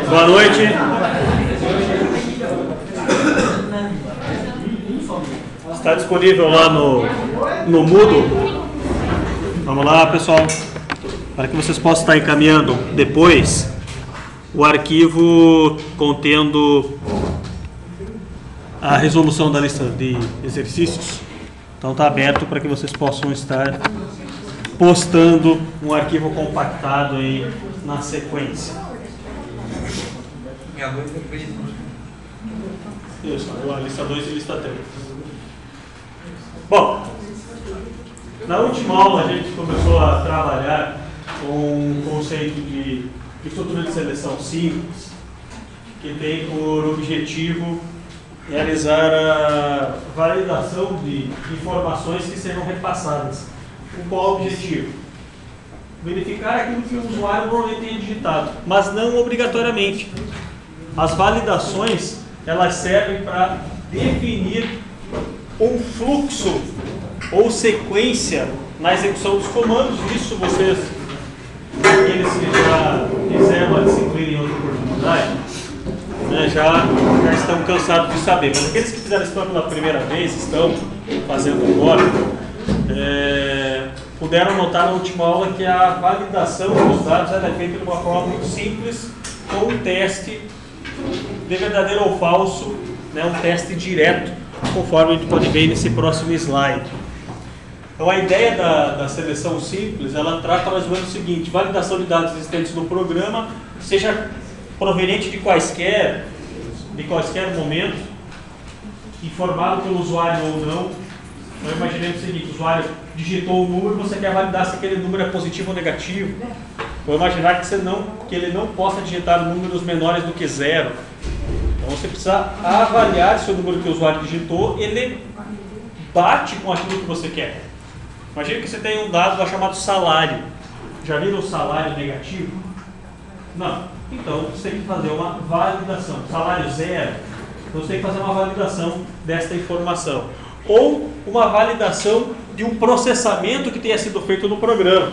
Boa noite. Está disponível lá no Moodle. Vamos lá, pessoal. Para que vocês possam estar encaminhando depois o arquivo contendo a resolução da lista de exercícios. Então está aberto para que vocês possam estar postando um arquivo compactado aí na sequência. Isso, a lista 2 e lista 3. Bom, na última aula a gente começou a trabalhar com um conceito de estrutura de seleção simples, que tem por objetivo realizar a validação de informações que serão repassadas. Com qual objetivo? Verificar aquilo que o usuário normalmente tem digitado, mas não obrigatoriamente. As validações, elas servem para definir um fluxo ou sequência na execução dos comandos. Isso vocês, aqueles que já fizeram a disciplina em outra oportunidade, né, já estão cansados de saber. Mas aqueles que fizeram isso pela primeira vez, estão fazendo agora, puderam notar na última aula que a validação dos dados é feita de uma forma muito simples, com um teste de verdadeiro ou falso, né, um teste direto, conforme a gente pode ver nesse próximo slide. Então a ideia da seleção simples, ela trata mais ou menos o seguinte: validação de dados existentes no programa, seja proveniente de quaisquer momentos, informado pelo usuário ou não. Então imaginemos o seguinte: o usuário digitou o número, você quer validar se aquele número é positivo ou negativo. Vou imaginar que ele não possa digitar números menores do que 0. Então você precisa avaliar se o número que o usuário digitou, ele bate com aquilo que você quer. Imagina que você tem um dado lá chamado salário. Já viram o salário negativo? Não. Então você tem que fazer uma validação. Salário 0, então você tem que fazer uma validação desta informação. Ou uma validação de um processamento que tenha sido feito no programa.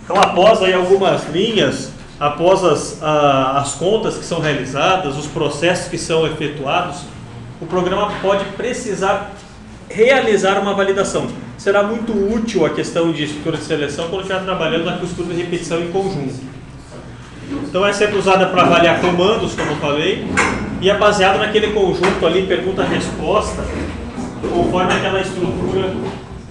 Então, após aí algumas linhas, após as contas que são realizadas, os processos que são efetuados, o programa pode precisar realizar uma validação. Será muito útil a questão de estrutura de seleção quando estiver trabalhando na estrutura de repetição em conjunto. Então é sempre usada para avaliar comandos, como eu falei, e é baseado naquele conjunto ali, pergunta-resposta, conforme aquela estrutura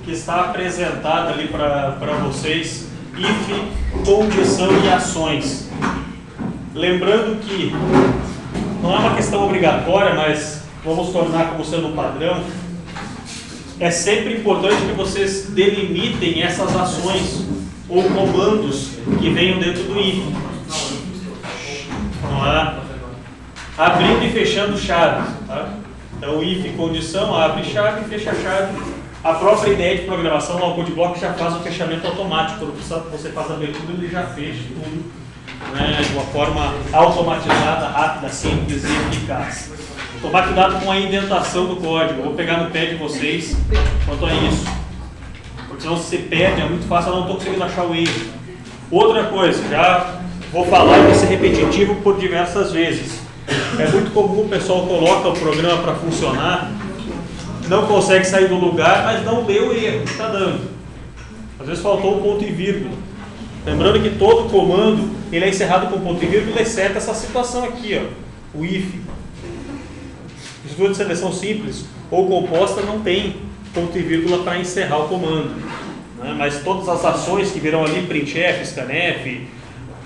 que está apresentada ali para vocês, if, condição e ações. Lembrando que não é uma questão obrigatória, mas vamos tornar como sendo um padrão. É sempre importante que vocês delimitem essas ações ou comandos que venham dentro do if. Vamos lá. Abrindo e fechando chave. Tá? Então, if condição, abre chave e fecha chave. A própria ideia de programação, o code block já faz o fechamento automático. Quando você faz a abertura, ele já fecha tudo, né, de uma forma automatizada, rápida, simples e eficaz. Tomar cuidado com a indentação do código. Eu vou pegar no pé de vocês quanto a isso. Porque senão, se você perde, é muito fácil, eu não estou conseguindo achar o erro. Outra coisa, já vou falar e vai ser repetitivo por diversas vezes. É muito comum o pessoal coloca o programa para funcionar, não consegue sair do lugar, mas não lê o erro que está dando. Às vezes faltou um ponto e vírgula. Lembrando que todo comando ele é encerrado com ponto e vírgula, exceto essa situação aqui, ó, o if. Estrutura de seleção simples ou composta não tem ponto e vírgula para encerrar o comando, né? Mas todas as ações que virão ali, printf, scanf,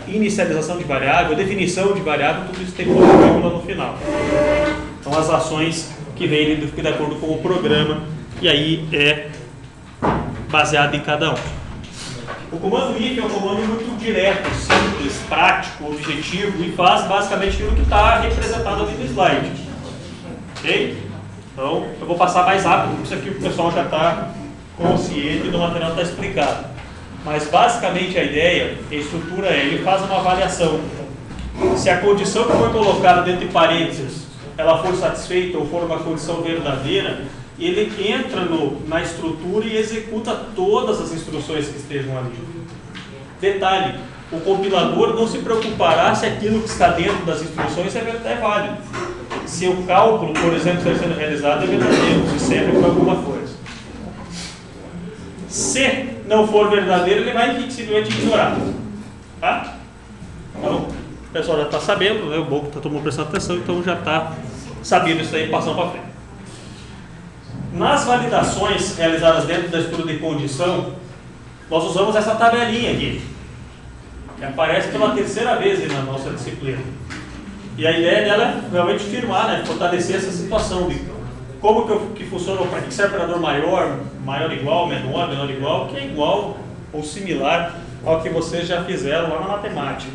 inicialização de variável, definição de variável, tudo isso tem ponto e vírgula no final. Então as ações que vêm de acordo com o programa, e aí é baseado em cada um. O comando if é um comando muito direto, simples, prático, objetivo, e faz basicamente aquilo que está representado ali no slide. Ok? Então, eu vou passar mais rápido, porque isso aqui o pessoal já está consciente do material está explicado. Mas basicamente a ideia, a estrutura é, ele faz uma avaliação. Se a condição que foi colocada dentro de parênteses, ela for satisfeita ou for uma condição verdadeira, ele entra na estrutura e executa todas as instruções que estejam ali. Detalhe, o compilador não se preocupará se aquilo que está dentro das instruções é válido. Se o cálculo, por exemplo, está sendo realizado é verdadeiro, se serve para alguma coisa. Se não for verdadeiro, ele vai simplesmente ignorar. Tá? Então, o pessoal já está sabendo, né? O Boco está todo mundo prestando atenção, então já está sabendo isso aí, passando para frente. Nas validações realizadas dentro da estrutura de condição, nós usamos essa tabelinha aqui, que aparece pela terceira vez aí na nossa disciplina. E a ideia dela é realmente firmar, né? Fortalecer essa situação de como que funciona, para que serve o operador maior, maior igual, menor, menor igual, que é igual ou similar ao que vocês já fizeram lá na matemática.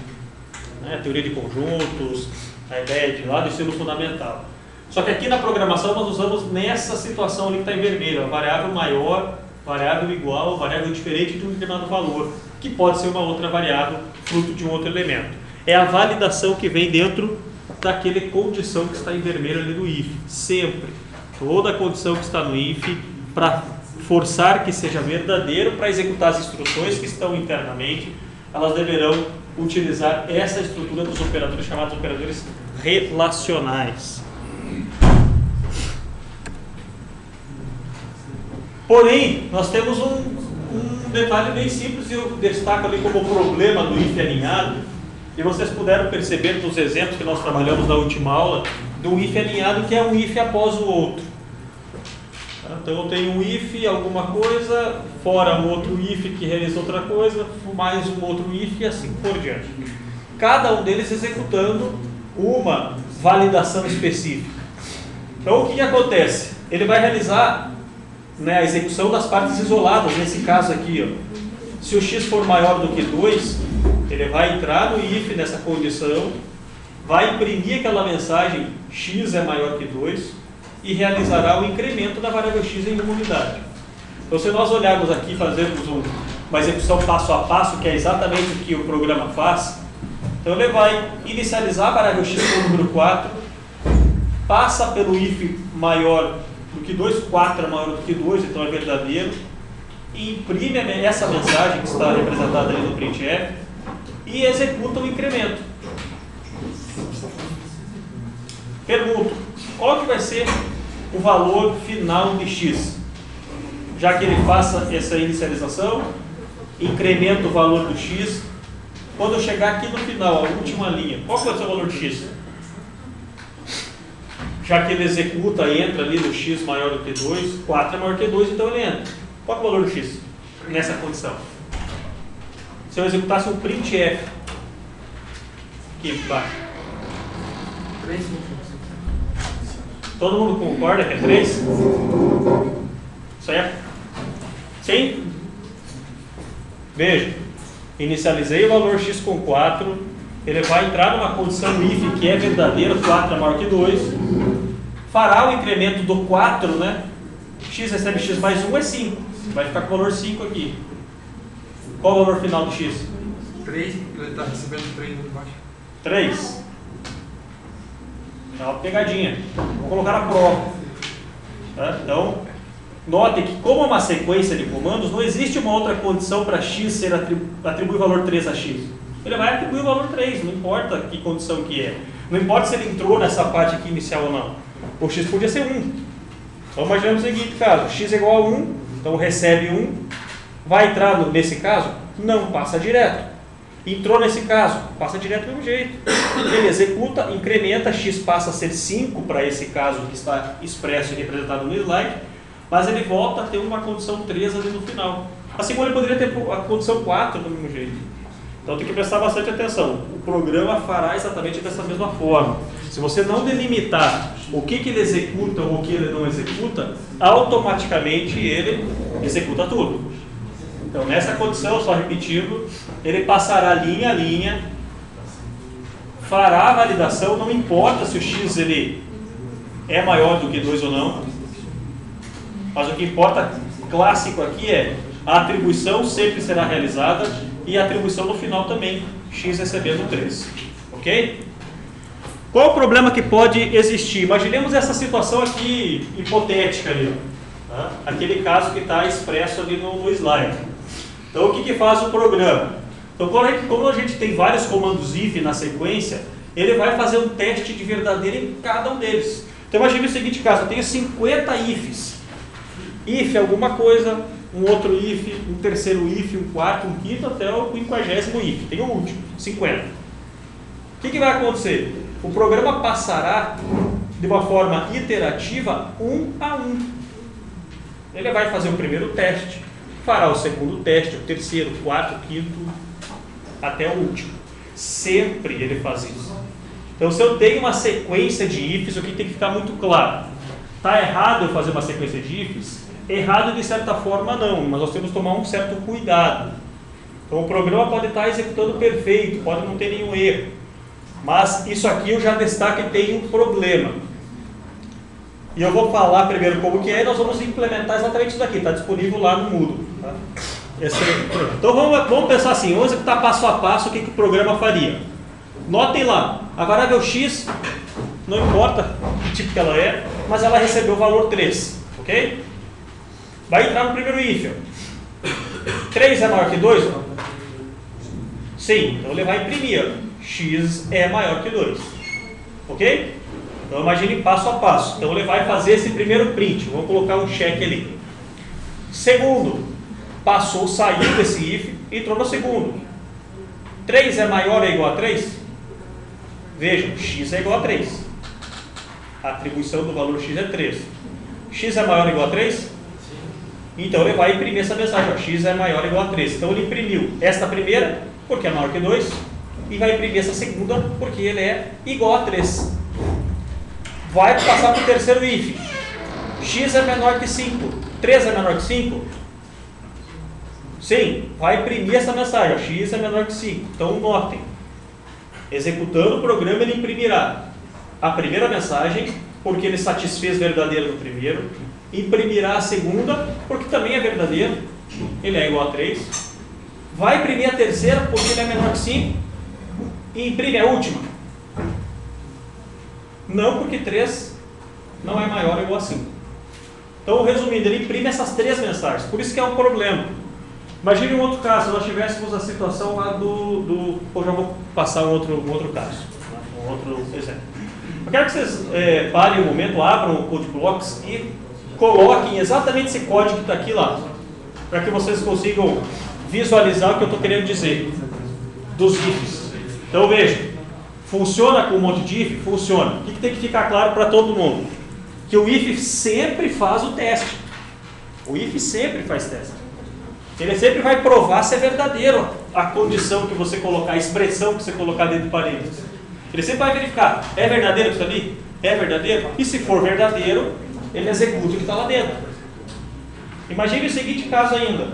Né? Teoria de conjuntos, a ideia de lá do ensino fundamental. Só que aqui na programação nós usamos nessa situação ali que está em vermelho, a variável maior, variável igual, variável diferente de um determinado valor, que pode ser uma outra variável, fruto de um outro elemento. É a validação que vem dentro daquela condição que está em vermelho ali do if, sempre. Toda a condição que está no if, para forçar que seja verdadeiro, para executar as instruções que estão internamente, elas deverão utilizar essa estrutura dos operadores chamados operadores relacionais. Porém, nós temos um detalhe bem simples e eu destaco ali como problema do if alinhado, e vocês puderam perceber nos exemplos que nós trabalhamos na última aula, do if alinhado, que é um if após o outro. Então eu tenho um if alguma coisa, fora um outro if que realiza outra coisa, mais um outro if e assim por diante. Cada um deles executando uma validação específica. Então o que acontece? Ele vai realizar, né, a execução das partes isoladas, nesse caso aqui. Ó. Se o x for maior do que 2, ele vai entrar no if nessa condição, vai imprimir aquela mensagem x é maior que 2 e realizará o incremento da variável x em uma unidade. Então, se nós olharmos aqui, fazermos uma execução passo a passo, que é exatamente o que o programa faz, então ele vai inicializar a variável x com o número 4, passa pelo if maior do que 2, 4 é maior do que 2, então é verdadeiro, e imprime essa mensagem que está representada ali no printf e executa o incremento. Pergunto, qual que vai ser o valor final de x? Já que ele faça essa inicialização, incrementa o valor do x, quando eu chegar aqui no final, a última linha, qual que vai ser o valor de x? Já que ele executa, entra ali no x maior do que 2, 4 é maior que 2, então ele entra. Qual é o valor do x nessa condição? Se eu executasse um printf, aqui embaixo. 3. Todo mundo concorda que é 3? Certo? Sim? Veja, inicializei o valor x com 4, ele vai entrar numa condição if que é verdadeira, 4 é maior que 2, fará o incremento do 4, né? X recebe x mais 1 é 5, vai ficar com o valor 5 aqui. Qual o valor final do x? 3, porque ele está recebendo 3 ali embaixo. 3. É uma pegadinha. Vou colocar na prova. Tá? Então, notem que como é uma sequência de comandos, não existe uma outra condição para x ser atribuir o valor 3 a x. Ele vai atribuir o valor 3, não importa que condição que é. Não importa se ele entrou nessa parte aqui inicial ou não. O x podia ser 1. Então imaginemos o seguinte caso, x é igual a 1, então recebe 1, vai entrar nesse caso? Não, passa direto. Entrou nesse caso, passa direto do mesmo jeito. Ele executa, incrementa, x passa a ser 5 para esse caso que está expresso e representado no slide, mas ele volta a ter uma condição 3 ali no final. Assim como ele poderia ter a condição 4 do mesmo jeito. Então tem que prestar bastante atenção. O programa fará exatamente dessa mesma forma. Se você não delimitar o que ele executa ou o que ele não executa, automaticamente ele executa tudo. Então nessa condição, só repetindo, ele passará linha a linha, fará a validação, não importa se o x ele é maior do que 2 ou não, mas o que importa, clássico aqui, é a atribuição sempre será realizada e a atribuição no final também, x recebendo 3. Ok? Qual o problema que pode existir? Imaginemos essa situação aqui hipotética ali. Tá? Aquele caso que está expresso ali no slide. Então, o que faz o programa? Então, como a gente tem vários comandos if na sequência, ele vai fazer um teste de verdadeiro em cada um deles. Então, imagine o seguinte caso, eu tenho 50 ifs. If alguma coisa, um outro if, um terceiro if, um quarto, um quinto, até o 50º if. Tem o último, 50. O que vai acontecer? O programa passará de uma forma iterativa, um a um. Ele vai fazer o primeiro teste, fará o segundo teste, o terceiro, o quarto, o quinto, até o último. Sempre ele faz isso. Então, se eu tenho uma sequência de ifs, o que tem que ficar muito claro? Está errado eu fazer uma sequência de ifs? Errado de certa forma não, mas nós temos que tomar um certo cuidado. Então, o programa pode estar executando perfeito, pode não ter nenhum erro. Mas isso aqui eu já destaco que tem um problema. E eu vou falar primeiro como que é e nós vamos implementar exatamente isso daqui. Está disponível lá no Moodle. Tá? Então vamos pensar assim, vamos executar passo a passo o que o programa faria. Notem lá, a variável x, não importa que tipo que ela é, mas ela recebeu o valor 3. Ok? Vai entrar no primeiro if. 3 é maior que 2? Sim, então ele vai imprimir. X é maior que 2. Ok? Então imagine passo a passo. Então ele vai fazer esse primeiro print. Vou colocar um check ali. Segundo, passou, saiu desse if, entrou no segundo. 3 é maior ou igual a 3? Vejam, x é igual a 3. A atribuição do valor x é 3. X é maior ou igual a 3? Então ele vai imprimir essa mensagem. Ó, x é maior ou igual a 3. Então ele imprimiu esta primeira, porque é maior que 2, e vai imprimir essa segunda, porque ele é igual a 3. Vai passar para o terceiro if. X é menor que 5. 3 é menor que 5? Sim, vai imprimir essa mensagem. Ó, x é menor que 5. Então notem. Executando o programa, ele imprimirá a primeira mensagem, porque ele satisfez verdadeiro no primeiro. Imprimirá a segunda, porque também é verdadeiro. Ele é igual a 3. Vai imprimir a terceira, porque ele é menor que 5. E imprime a última. Não, porque 3 não é maior ou igual a 5. Então, resumindo, ele imprime essas 3 mensagens. Por isso que é um problema. Imagine um outro caso, se nós tivéssemos a situação lá eu já vou passar um outro caso. Um outro exemplo. Eu quero que vocês parem um momento, abram o CodeBlocks e coloquem exatamente esse código que está aqui lá. Para que vocês consigam visualizar o que eu estou querendo dizer. Dos ifs. Então, veja. Funciona com um monte de if? Funciona. O que tem que ficar claro para todo mundo? Que o if sempre faz o teste. O if sempre faz teste. Ele sempre vai provar se é verdadeiro a condição que você colocar, a expressão que você colocar dentro do parênteses. Ele sempre vai verificar, é verdadeiro isso ali? É verdadeiro? E se for verdadeiro, ele executa o que está lá dentro. Imagine o seguinte caso ainda.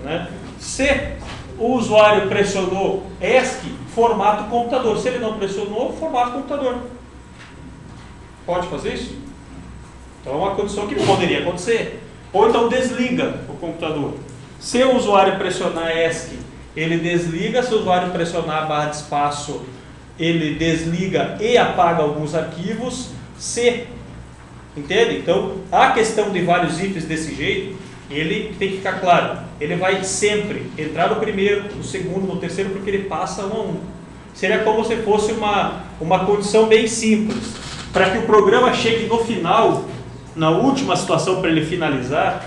Né? Se o usuário pressionou ESC, formata o computador. Se ele não pressionou, formata o computador. Pode fazer isso? Então é uma condição que poderia acontecer. Ou então desliga o computador. Se o usuário pressionar ESC, ele desliga. Se o usuário pressionar a barra de espaço, ele desliga e apaga alguns arquivos. Entende? Então, a questão de vários ifs desse jeito, ele tem que ficar claro. Ele vai sempre entrar no primeiro, no segundo, no terceiro, porque ele passa um a um. Seria como se fosse uma condição bem simples. Para que o programa chegue no final, na última situação para ele finalizar,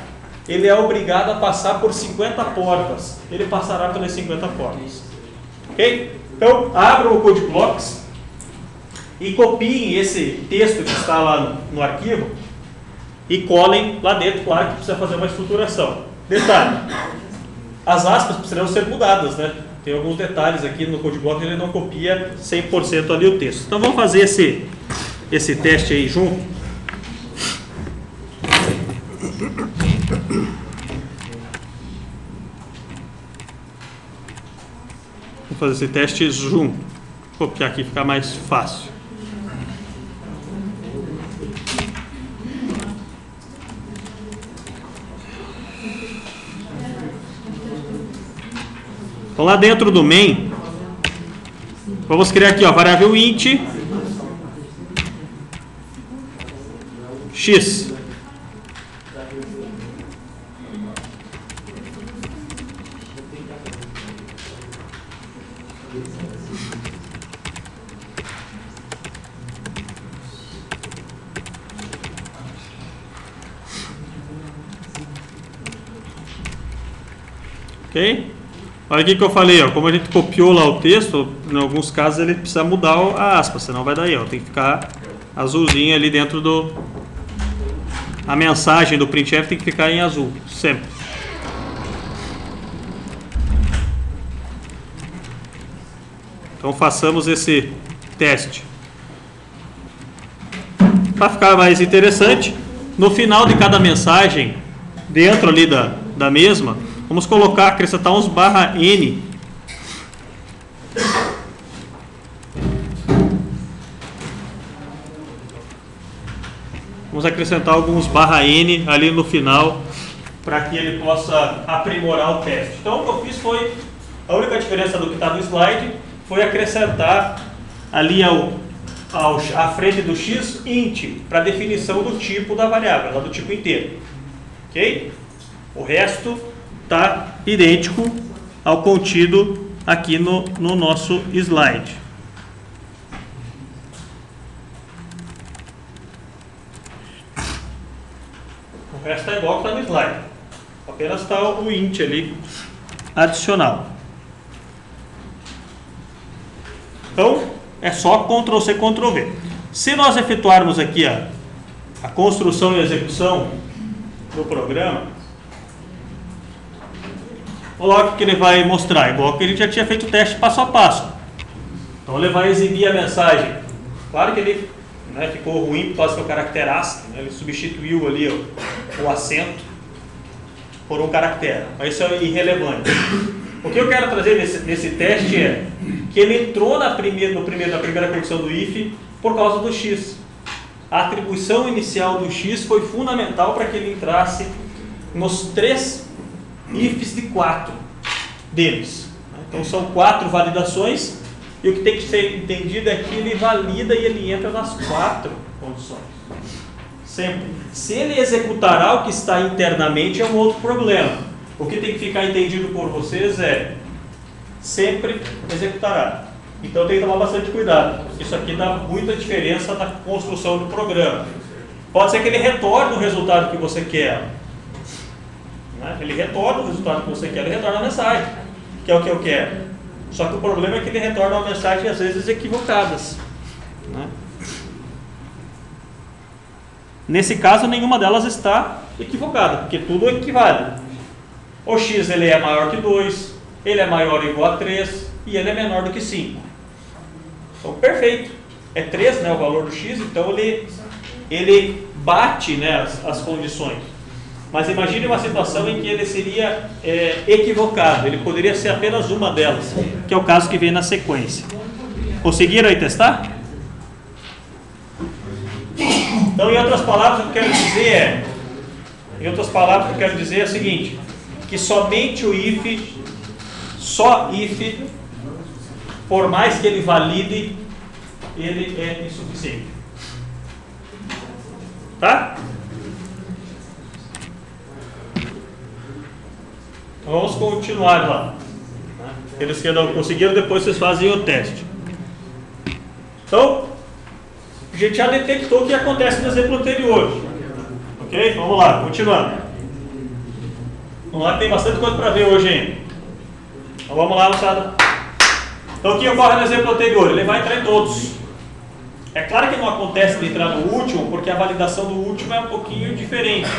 ele é obrigado a passar por 50 portas. Ele passará pelas 50 portas. Ok? Então, abram o CodeBlocks e copiem esse texto que está lá no arquivo e colhem lá dentro. Claro que precisa fazer uma estruturação. Detalhe, as aspas precisarão ser mudadas, né? Tem alguns detalhes aqui no CodeBlocks, ele não copia 100% ali o texto. Então vamos fazer esse teste aí junto. Vou fazer esse teste junto. Vou copiar aqui, ficar mais fácil. Então lá dentro do main, vamos criar aqui, ó, variável int x. Ok? Olha aqui que eu falei, ó, como a gente copiou lá o texto, em alguns casos ele precisa mudar a aspa, senão vai dar erro. Tem que ficar azulzinho ali dentro do... A mensagem do printf tem que ficar em azul, sempre. Então façamos esse teste. Para ficar mais interessante, no final de cada mensagem, dentro ali da mesma, vamos colocar, acrescentar uns /n. Vamos acrescentar alguns /n ali no final, para que ele possa aprimorar o teste. Então o que eu fiz foi, a única diferença do que está no slide, foi acrescentar ali à frente do x, int, para definição do tipo da variável, lá do tipo inteiro. Ok? O resto está idêntico ao contido aqui no nosso slide. O resto está igual que está no slide. Apenas está o int ali adicional. Então, é só Ctrl+C, Ctrl+V. Se nós efetuarmos aqui a construção e execução do programa, olha lá o que ele vai mostrar, igual que ele já tinha feito o teste passo a passo. Então ele vai exibir a mensagem. Claro que ele ficou ruim por causa que o caractere ASCII, ele substituiu ali o acento por um caractere, mas isso é irrelevante. O que eu quero trazer nesse teste é que ele entrou na primeira condição do if por causa do x. A atribuição inicial do x foi fundamental para que ele entrasse nos 3 ifs de 4 deles. Então são 4 validações e o que tem que ser entendido é que ele valida e ele entra nas 4 condições. Sempre. Se ele executará o que está internamente é um outro problema. O que tem que ficar entendido por vocês é sempre executará. Então tem que tomar bastante cuidado. Isso aqui dá muita diferença na construção do programa. Pode ser que ele retorne o resultado que você quer. Ele retorna o resultado que você quer, ele retorna a mensagem, que é o que eu quero. Só que o problema é que ele retorna uma mensagem às vezes equivocadas. Nesse caso, nenhuma delas está equivocada, porque tudo equivale. O x ele é maior que 2, ele é maior ou igual a 3 e ele é menor do que 5. Então, perfeito. É 3, o valor do x, então ele bate as condições. Mas imagine uma situação em que ele seria equivocado. Ele poderia ser apenas uma delas, que é o caso que vem na sequência. Conseguiram aí testar? Então, em outras palavras, o que eu quero dizer é o seguinte, que somente o if, só if, por mais que ele valide, ele é insuficiente. Tá? Vamos continuar lá. Eles que não conseguiram, depois vocês fazem o teste. Então, a gente já detectou o que acontece no exemplo anterior. Ok? Vamos lá, continuando. Vamos lá que tem bastante coisa para ver hoje ainda. Então vamos lá, moçada. Então o que ocorre no exemplo anterior? Ele vai entrar em todos. É claro que não acontece de entrar no último, porque a validação do último é um pouquinho diferente.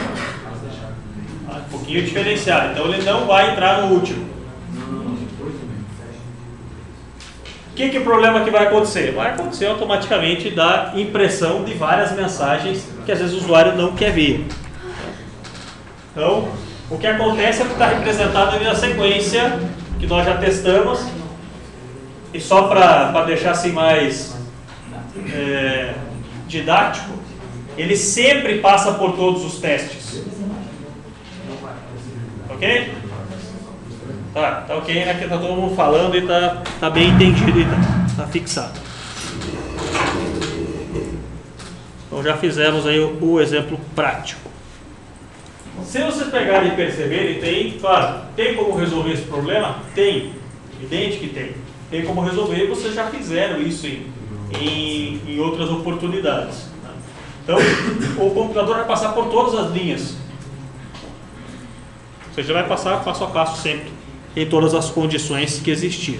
Um pouquinho diferenciado. Então ele não vai entrar no último. O que é o problema que vai acontecer? Vai acontecer automaticamente da impressão de várias mensagens que às vezes o usuário não quer ver. Então, o que acontece é que está representado ali na sequência que nós já testamos. E só para deixar assim mais didático, ele sempre passa por todos os testes. Ok? Tá ok, aqui está todo mundo falando e tá bem entendido e tá fixado. Então já fizemos aí o exemplo prático. Se vocês pegarem e perceberem, tem como resolver esse problema? Tem, evidente que tem. Tem como resolver, vocês já fizeram isso em outras oportunidades. Então, o computador vai passar por todas as linhas. Você já vai passar passo a passo sempre. em todas as condições que existiam.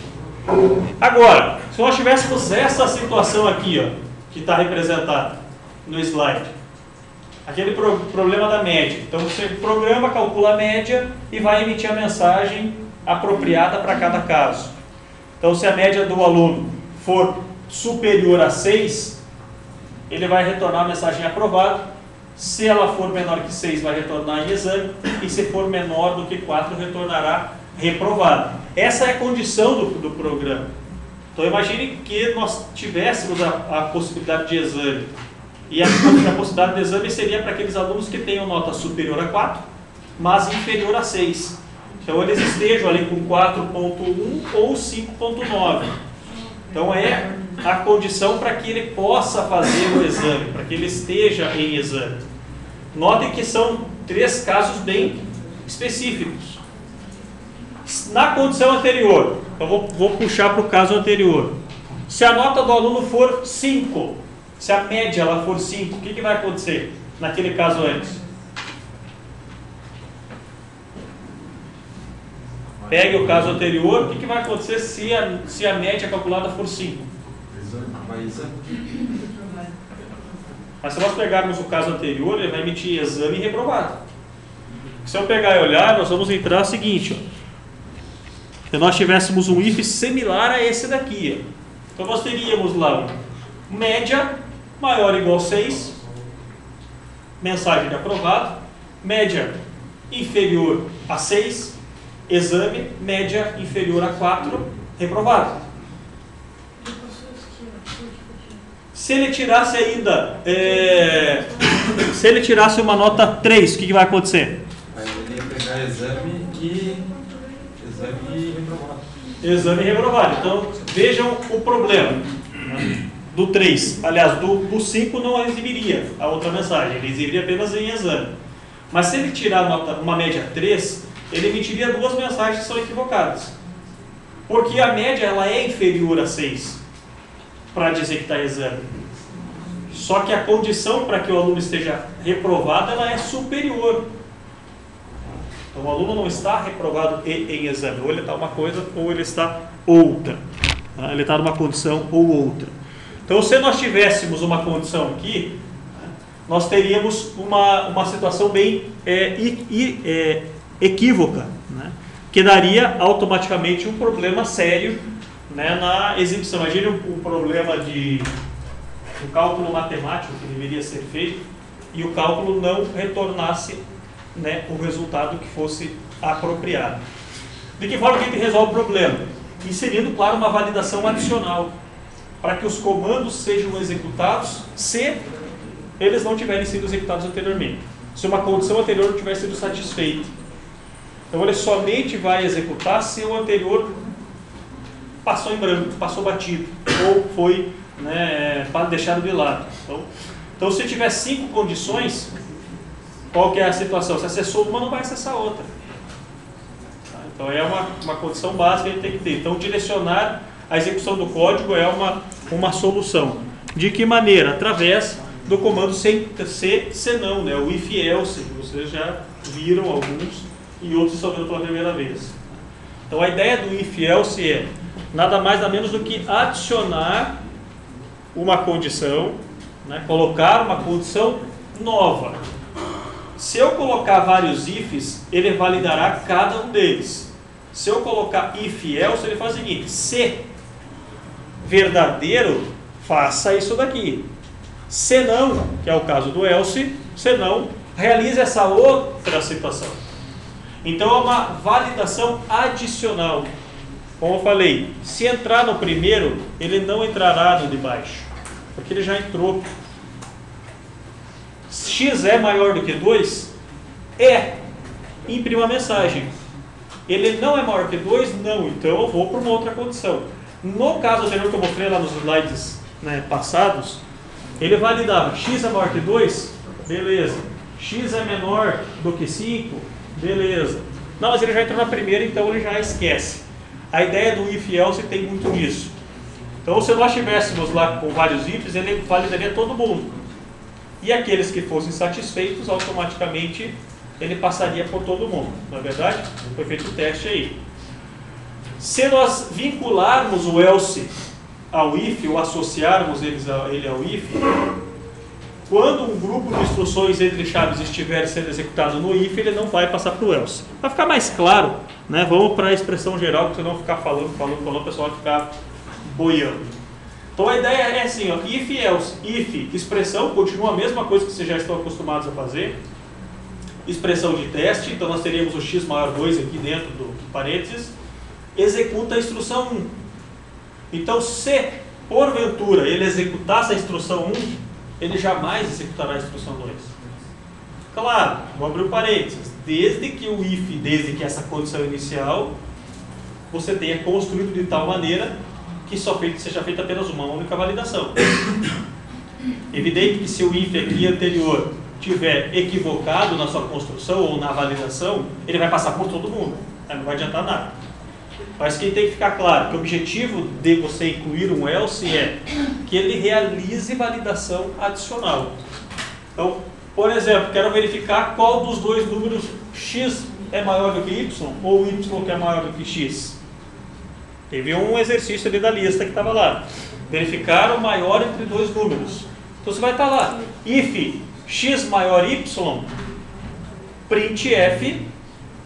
Agora, se nós tivéssemos essa situação aqui, ó, que está representada no slide, aquele problema da média. Então você programa, calcula a média e vai emitir a mensagem apropriada para cada caso. Então se a média do aluno for superior a 6, ele vai retornar a mensagem aprovada. Se ela for menor que 6, vai retornar em exame. E se for menor do que 4, retornará reprovado. Essa é a condição do programa. Então imagine que nós tivéssemos a possibilidade de exame. E a possibilidade de exame seria para aqueles alunos que tenham nota superior a 4, mas inferior a 6. Então eles estejam ali com 4.1 ou 5.9. Então é a condição para que ele possa fazer o exame, para que ele esteja em exame. Notem que são 3 casos bem específicos. Na condição anterior, eu vou puxar para o caso anterior. Se a nota do aluno for 5, se a média ela for 5, o que vai acontecer naquele caso antes? Pegue o caso anterior, o que vai acontecer se a média calculada for 5? Mas se nós pegarmos o caso anterior, ele vai emitir exame reprovado. Se eu pegar e olhar, nós vamos entrar o seguinte, ó. Se nós tivéssemos um if similar a esse daqui, ó. Então nós teríamos lá média maior ou igual a 6, mensagem de aprovado, média inferior a 6, exame, média inferior a 4, reprovado. Se ele tirasse ainda, se ele tirasse uma nota 3, o que vai acontecer? Aí ele ia pegar exame e reprovado. Exame reprovado. Então, vejam o problema. Do 3, aliás, do 5 não exibiria a outra mensagem, ele exibiria apenas em exame. Mas se ele tirar uma média 3, ele emitiria 2 mensagens que são equivocadas. Porque a média ela é inferior a 6, para dizer que está em exame. Só que a condição para que o aluno esteja reprovado, ela é superior. Então o aluno não está reprovado em exame, ou ele está uma coisa ou ele está outra. Ele está numa condição ou outra. Então se nós tivéssemos uma condição aqui, nós teríamos uma situação bem equívoca, né? Que daria automaticamente um problema sério, né, na exibição. Imagine um problema de um cálculo matemático que deveria ser feito e o cálculo não retornasse, né, o resultado que fosse apropriado. De que forma que a gente resolve o problema? Inserindo, claro, uma validação adicional para que os comandos sejam executados se eles não tiverem sido executados anteriormente. Se uma condição anterior não tiver sido satisfeita. Então ele somente vai executar se o anterior passou em branco, passou batido, ou foi, né, deixado de lado. Então se tiver 5 condições, qual que é a situação? Se acessou uma, não vai acessar outra. Então é uma condição básica que a gente tem que ter. Então direcionar a execução do código é uma solução. De que maneira? Através do comando senão, né? O if else, que vocês já viram alguns e outros estão vendo pela primeira vez. Então a ideia do if else é nada mais nada menos do que adicionar uma condição, né? Colocar uma condição nova. Se eu colocar vários ifs, ele validará cada um deles. Se eu colocar if else, ele faz o seguinte: se verdadeiro, faça isso daqui. Se não, que é o caso do else, se não, realize essa outra situação. Então é uma validação adicional. Como eu falei, se entrar no primeiro, ele não entrará no de baixo, porque ele já entrou. X é maior do que 2? Imprima a mensagem. Ele não é maior que 2? Não. Então eu vou para uma outra condição. No caso anterior que eu mostrei lá nos slides, né, passados, ele validava x é maior que 2? Beleza. X é menor do que 5? Beleza. Não, mas ele já entrou na primeira, então ele já esquece. A ideia do if else tem muito disso. Então se nós tivéssemos lá com vários ifs, ele validaria todo mundo. E aqueles que fossem satisfeitos, automaticamente ele passaria por todo mundo. Não é verdade? Foi feito o teste aí. Se nós vincularmos o else ao if, ou associarmos ele ao if, quando um grupo de instruções entre chaves estiver sendo executado no if, ele não vai passar para o else. Para ficar mais claro, né, vamos para a expressão geral, para você não ficar falando, o pessoal vai ficar boiando. Então a ideia é assim, ó, if e else. If, expressão, continua a mesma coisa que vocês já estão acostumados a fazer. Expressão de teste, então nós teríamos o x maior 2 aqui dentro do parênteses. Executa a instrução 1. Então, se porventura ele executasse a instrução 1, ele jamais executará a instrução 2. Claro, vou abrir o parênteses. Desde que essa condição inicial você tenha construído de tal maneira que seja feita apenas uma única validação. Evidente que se o if aqui anterior tiver equivocado na sua construção ou na validação, ele vai passar por todo mundo. Aí não vai adiantar nada. Mas que tem que ficar claro que o objetivo de você incluir um else é que ele realize validação adicional. Então, por exemplo, quero verificar qual dos dois números x é maior do que y ou y que é maior do que x. Teve um exercício ali da lista que estava lá. Verificar o maior entre dois números. Então você vai estar lá. If x maior y, print f,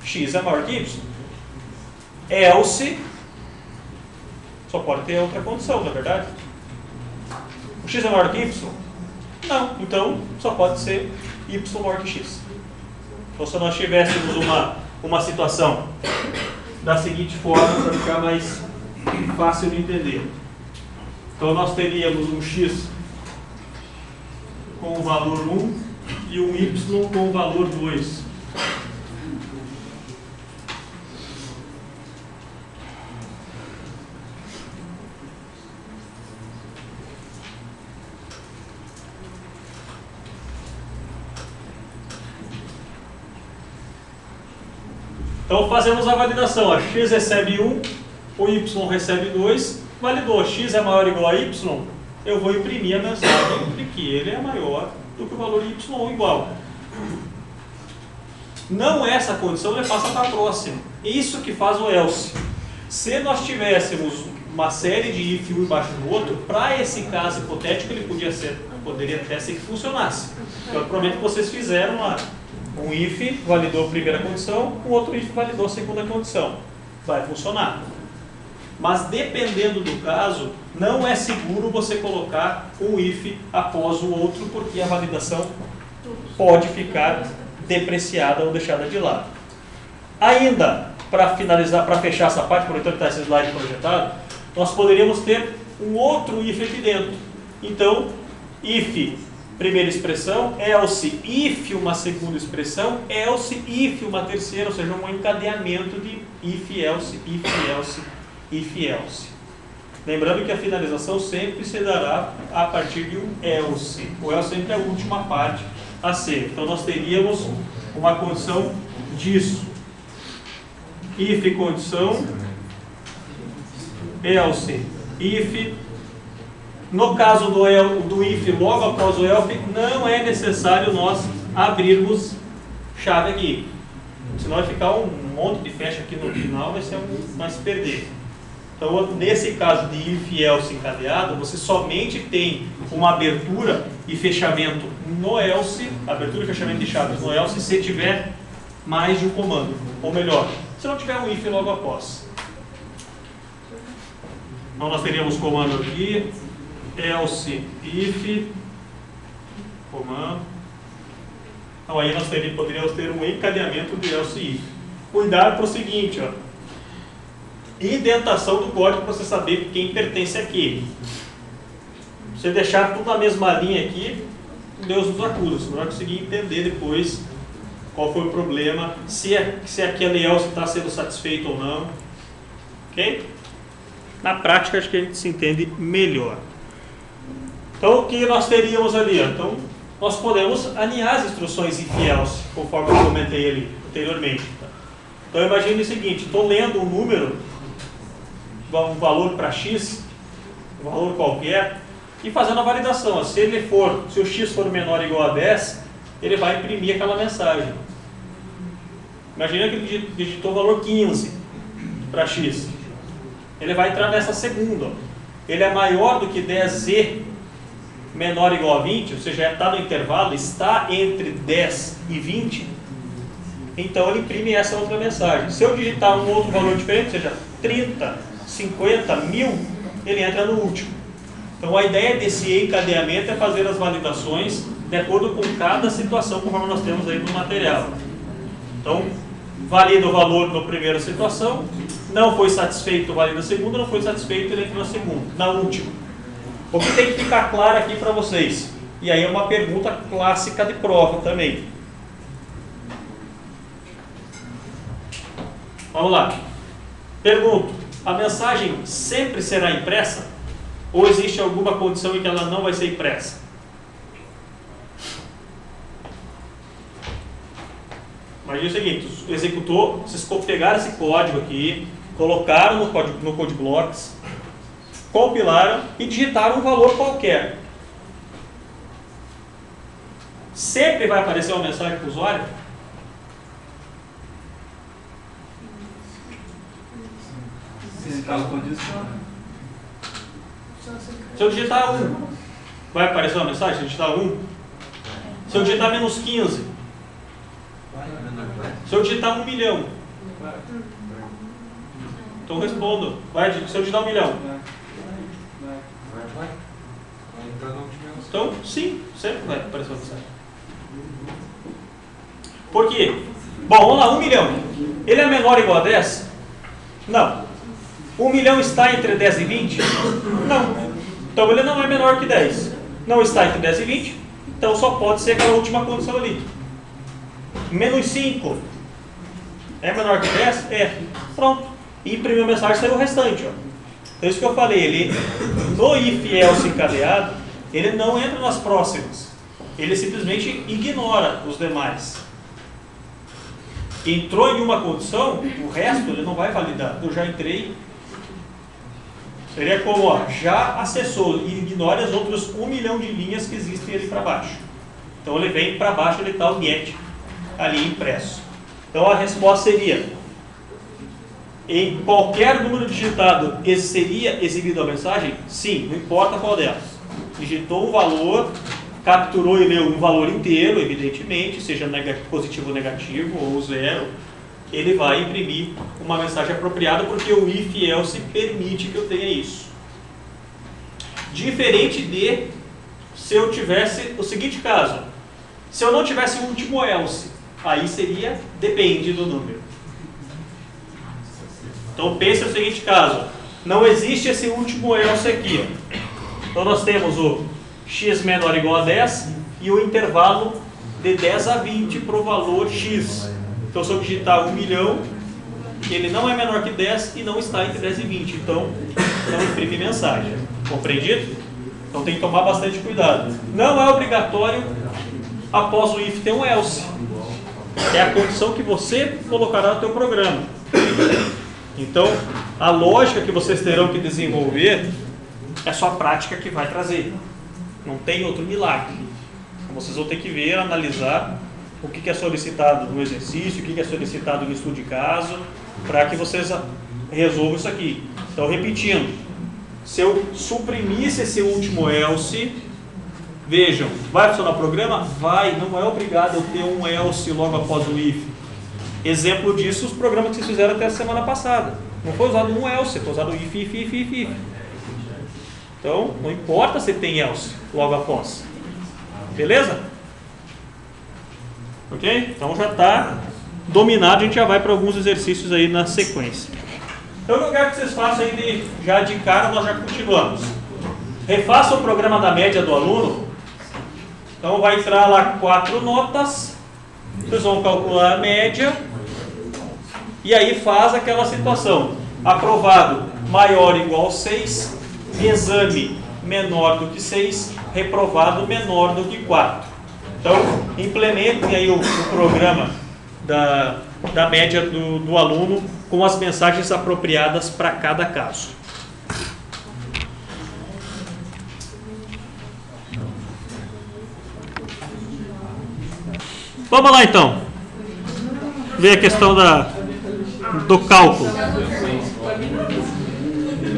x é maior que y. Else, só pode ter outra condição, não é verdade? O x é maior que y? Não, então só pode ser y maior que x. Então se nós tivéssemos uma situação da seguinte forma, para ficar mais fácil de entender. Então nós teríamos um x com o valor 1 e um y com o valor 2. Então fazemos a validação, a x recebe 1, o y recebe 2, validou, x é maior ou igual a y, eu vou imprimir a mensagem de que ele é maior do que o valor y ou igual. Não essa condição, ele passa para a próxima. Isso que faz o else. Se nós tivéssemos uma série de if um embaixo do outro, para esse caso hipotético ele poderia até ser que funcionasse. Então, provavelmente vocês fizeram lá. Um if validou a primeira condição, o outro if validou a segunda condição. Vai funcionar. Mas dependendo do caso, não é seguro você colocar um if após o outro, porque a validação pode ficar depreciada ou deixada de lado. Ainda, para finalizar, para fechar essa parte, aproveitando que está esse slide projetado, nós poderíamos ter um outro if aqui dentro. Então, if primeira expressão, else if uma segunda expressão, else if uma terceira, ou seja, um encadeamento de if else, if else, if else. Lembrando que a finalização sempre se dará a partir de um else. O else sempre é a última parte a ser. Então nós teríamos uma condição disso. If condição, else, if. No caso do if, logo após o else, não é necessário nós abrirmos chave aqui. Senão vai ficar um monte de fecha aqui no final, vai se perder. Então, nesse caso de if e else encadeado, você somente tem uma abertura e fechamento no else, abertura e fechamento de chaves no else, se tiver mais de um comando. Ou melhor, se não tiver um if logo após. Então, nós teríamos comando aqui, else if, comando. Então aí nós poderíamos ter um encadeamento de else if. Cuidado para o seguinte, ó. Indentação do código para você saber quem pertence a quê. Se você deixar tudo na mesma linha aqui, Deus nos acuda, você não vai conseguir entender depois qual foi o problema, se aquele else está sendo satisfeito ou não. Ok? Na prática acho que a gente se entende melhor. Então, o que nós teríamos ali? Então, nós podemos alinhar as instruções if e else, conforme eu comentei ali anteriormente. Então, imagine o seguinte, estou lendo um número, um valor para x, um valor qualquer, e fazendo a validação. Se o x for menor ou igual a 10, ele vai imprimir aquela mensagem. Imagina que ele digitou o valor 15 para x. ele vai entrar nessa segunda. Ó. Ele é maior do que 10Z menor ou igual a 20, ou seja, está no intervalo, está entre 10 e 20, então ele imprime essa outra mensagem. Se eu digitar um outro valor diferente, seja 30, 50, 1000, ele entra no último. Então a ideia desse encadeamento é fazer as validações de acordo com cada situação, conforme nós temos aí no material. Então, valida o valor na primeira situação, não foi satisfeito, valida a segunda, não foi satisfeito, ele entra na segunda, na última. O que tem que ficar claro aqui para vocês, e aí é uma pergunta clássica de prova também. Vamos lá. Pergunto, a mensagem sempre será impressa? Ou existe alguma condição em que ela não vai ser impressa? Imagina o seguinte, o executor, vocês pegaram esse código aqui, colocaram no CodeBlocks, compilaram e digitaram um valor qualquer. Sempre vai aparecer uma mensagem para o usuário? Se caso condiciona. Se eu digitar 1, vai aparecer uma mensagem? Se eu digitar 1? Se eu digitar menos 15? Se eu digitar 1 milhão? Então respondo. Se eu digitar 1 milhão? Então, sim, sempre vai aparecer uma mensagem. Por quê? Bom, vamos lá, 1 milhão. Ele é menor ou igual a 10? Não. 1 milhão está entre 10 e 20? Não. Então ele não é menor que 10. Não está entre 10 e 20, então só pode ser aquela última condição ali. Menos 5 é menor que 10? É. Pronto. E imprimiu a mensagem, saiu o restante. Ó. Então isso que eu falei, ele no if else encadeado, ele não entra nas próximas. Ele simplesmente ignora os demais. Entrou em uma condição, o resto ele não vai validar. Eu já entrei. Seria como, ó, já acessou e ignora as outras 1 milhão de linhas que existem ali para baixo. Então ele vem para baixo, ele está o get ali impresso. Então a resposta seria, em qualquer número digitado, seria exibida a mensagem? Sim, não importa qual delas. Digitou um valor, capturou e leu um valor inteiro, evidentemente, seja positivo ou negativo, ou zero, ele vai imprimir uma mensagem apropriada, porque o if else permite que eu tenha isso. Diferente de se eu tivesse o seguinte caso, se eu não tivesse o último else, aí seria depende do número. Então pense no seguinte caso, não existe esse último else aqui. Ó. Então nós temos o x menor ou igual a 10 e o intervalo de 10 a 20 para o valor x. Então se eu digitar 1 milhão, ele não é menor que 10 e não está entre 10 e 20. Então não imprime mensagem. Compreendido? Então tem que tomar bastante cuidado. Não é obrigatório após o if ter um else. É a condição que você colocará no seu programa. Então a lógica que vocês terão que desenvolver é só a prática que vai trazer. Não tem outro milagre. Então, vocês vão ter que ver, analisar o que é solicitado no exercício, o que é solicitado no estudo de caso, para que vocês resolvam isso aqui. Então, repetindo, se eu suprimisse esse último else, vejam, vai funcionar o programa? Vai, não é obrigado eu ter um else logo após o if. Exemplo disso, os programas que vocês fizeram até a semana passada. Não foi usado um else, foi usado if. Então, não importa se tem else logo após. Beleza? Ok? Então já está dominado, a gente já vai para alguns exercícios aí na sequência. Então eu quero que vocês façam aí já de cara, nós já continuamos. Refaça o programa da média do aluno. Então vai entrar lá 4 notas, vocês vão calcular a média, e aí faz aquela situação. Aprovado maior ou igual a 6, exame menor do que 6, reprovado menor do que 4. Então, implementem aí o programa da média do aluno com as mensagens apropriadas para cada caso. Vamos lá então. Ver a questão do cálculo.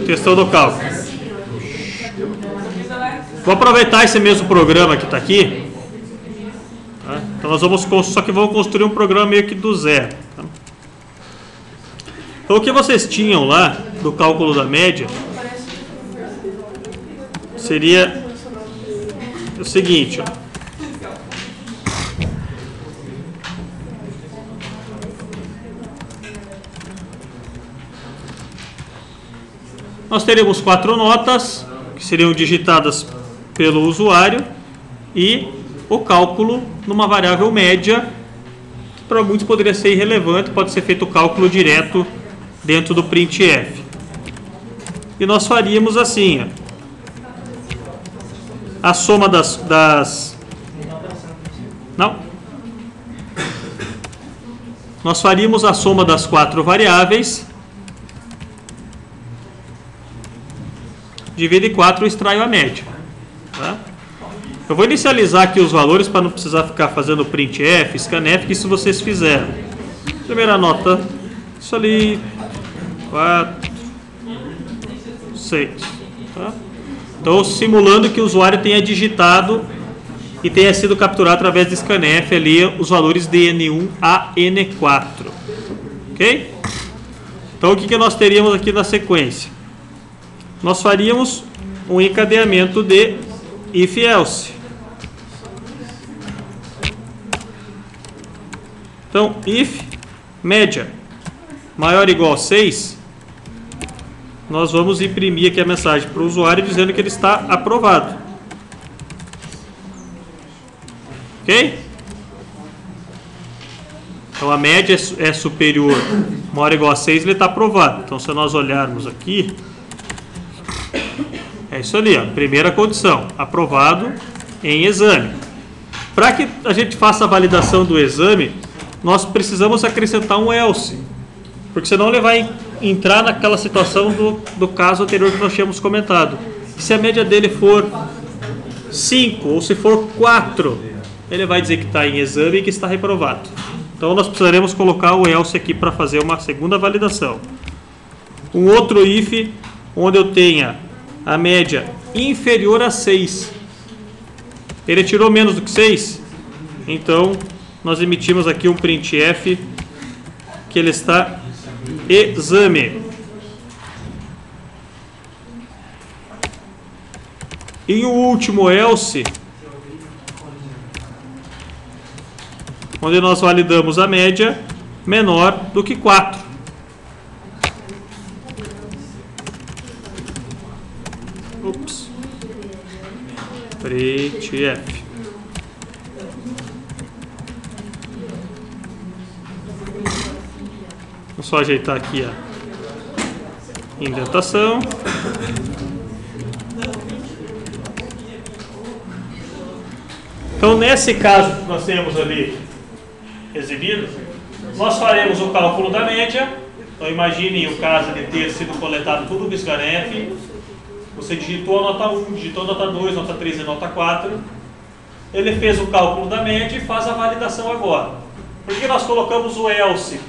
Questão do cálculo. Vou aproveitar esse mesmo programa que está aqui. Tá? Então nós vamos, só que vamos construir um programa meio que do zero. Tá? Então o que vocês tinham lá do cálculo da média seria o seguinte, ó. Nós teríamos 4 notas que seriam digitadas pelo usuário e o cálculo numa variável média, que para muitos poderia ser irrelevante, pode ser feito o cálculo direto dentro do printf. E nós faríamos assim, ó, a soma nós faríamos a soma das 4 variáveis, divide 4 e extraio a média. Tá? Eu vou inicializar aqui os valores para não precisar ficar fazendo printf, scanf, que isso vocês fizeram. Primeira nota, isso ali, 4, 6. Tá? Então, simulando que o usuário tenha digitado e tenha sido capturado através de scanf ali os valores de N1 a N4. Ok? Então, o que nós teríamos aqui na sequência? Nós faríamos um encadeamento de if-else. Então, if média maior ou igual a 6, nós vamos imprimir aqui a mensagem para o usuário dizendo que ele está aprovado. Ok? Então, a média é superior, maior ou igual a 6, ele está aprovado. Então, se nós olharmos aqui, é isso ali, ó, primeira condição, aprovado em exame. Para que a gente faça a validação do exame, nós precisamos acrescentar um else, porque senão ele vai entrar naquela situação do caso anterior que nós tínhamos comentado. Se a média dele for 5 ou se for 4, ele vai dizer que está em exame e que está reprovado. Então nós precisaremos colocar o else aqui para fazer uma segunda validação. Um outro if, onde eu tenha a média inferior a 6. Ele tirou menos do que 6, então nós emitimos aqui um printf que ele está exame. E o último else, onde nós validamos a média menor do que 4. Ups. Printf. Vou só ajeitar aqui a indentação. Então, nesse caso que nós temos ali exibido, nós faremos o cálculo da média. Então, imaginem o caso de ter sido coletado tudo no scanf. Você digitou a nota 1, digitou a nota 2, nota 3 e nota 4. Ele fez o cálculo da média e faz a validação agora. Por que nós colocamos o else?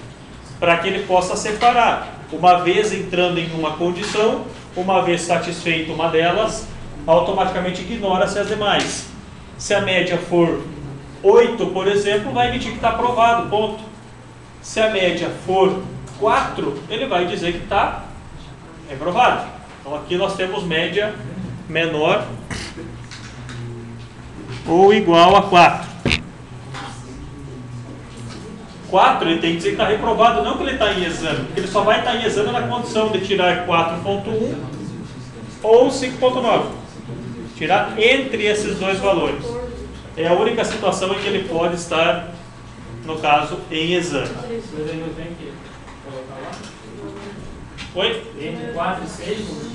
Para que ele possa separar. Uma vez entrando em uma condição, uma vez satisfeita uma delas, automaticamente ignora-se as demais. Se a média for 8, por exemplo, vai emitir que está aprovado, ponto. Se a média for 4, ele vai dizer que está reprovado. Então aqui nós temos média menor ou igual a 4. 4 ele tem que dizer que está reprovado, não que ele está em exame, porque ele só vai estar em exame na condição de tirar 4.1 ou 5.9. Tirar entre esses dois valores. É a única situação em que ele pode estar, no caso, em exame. Oi? Entre 4 e 6?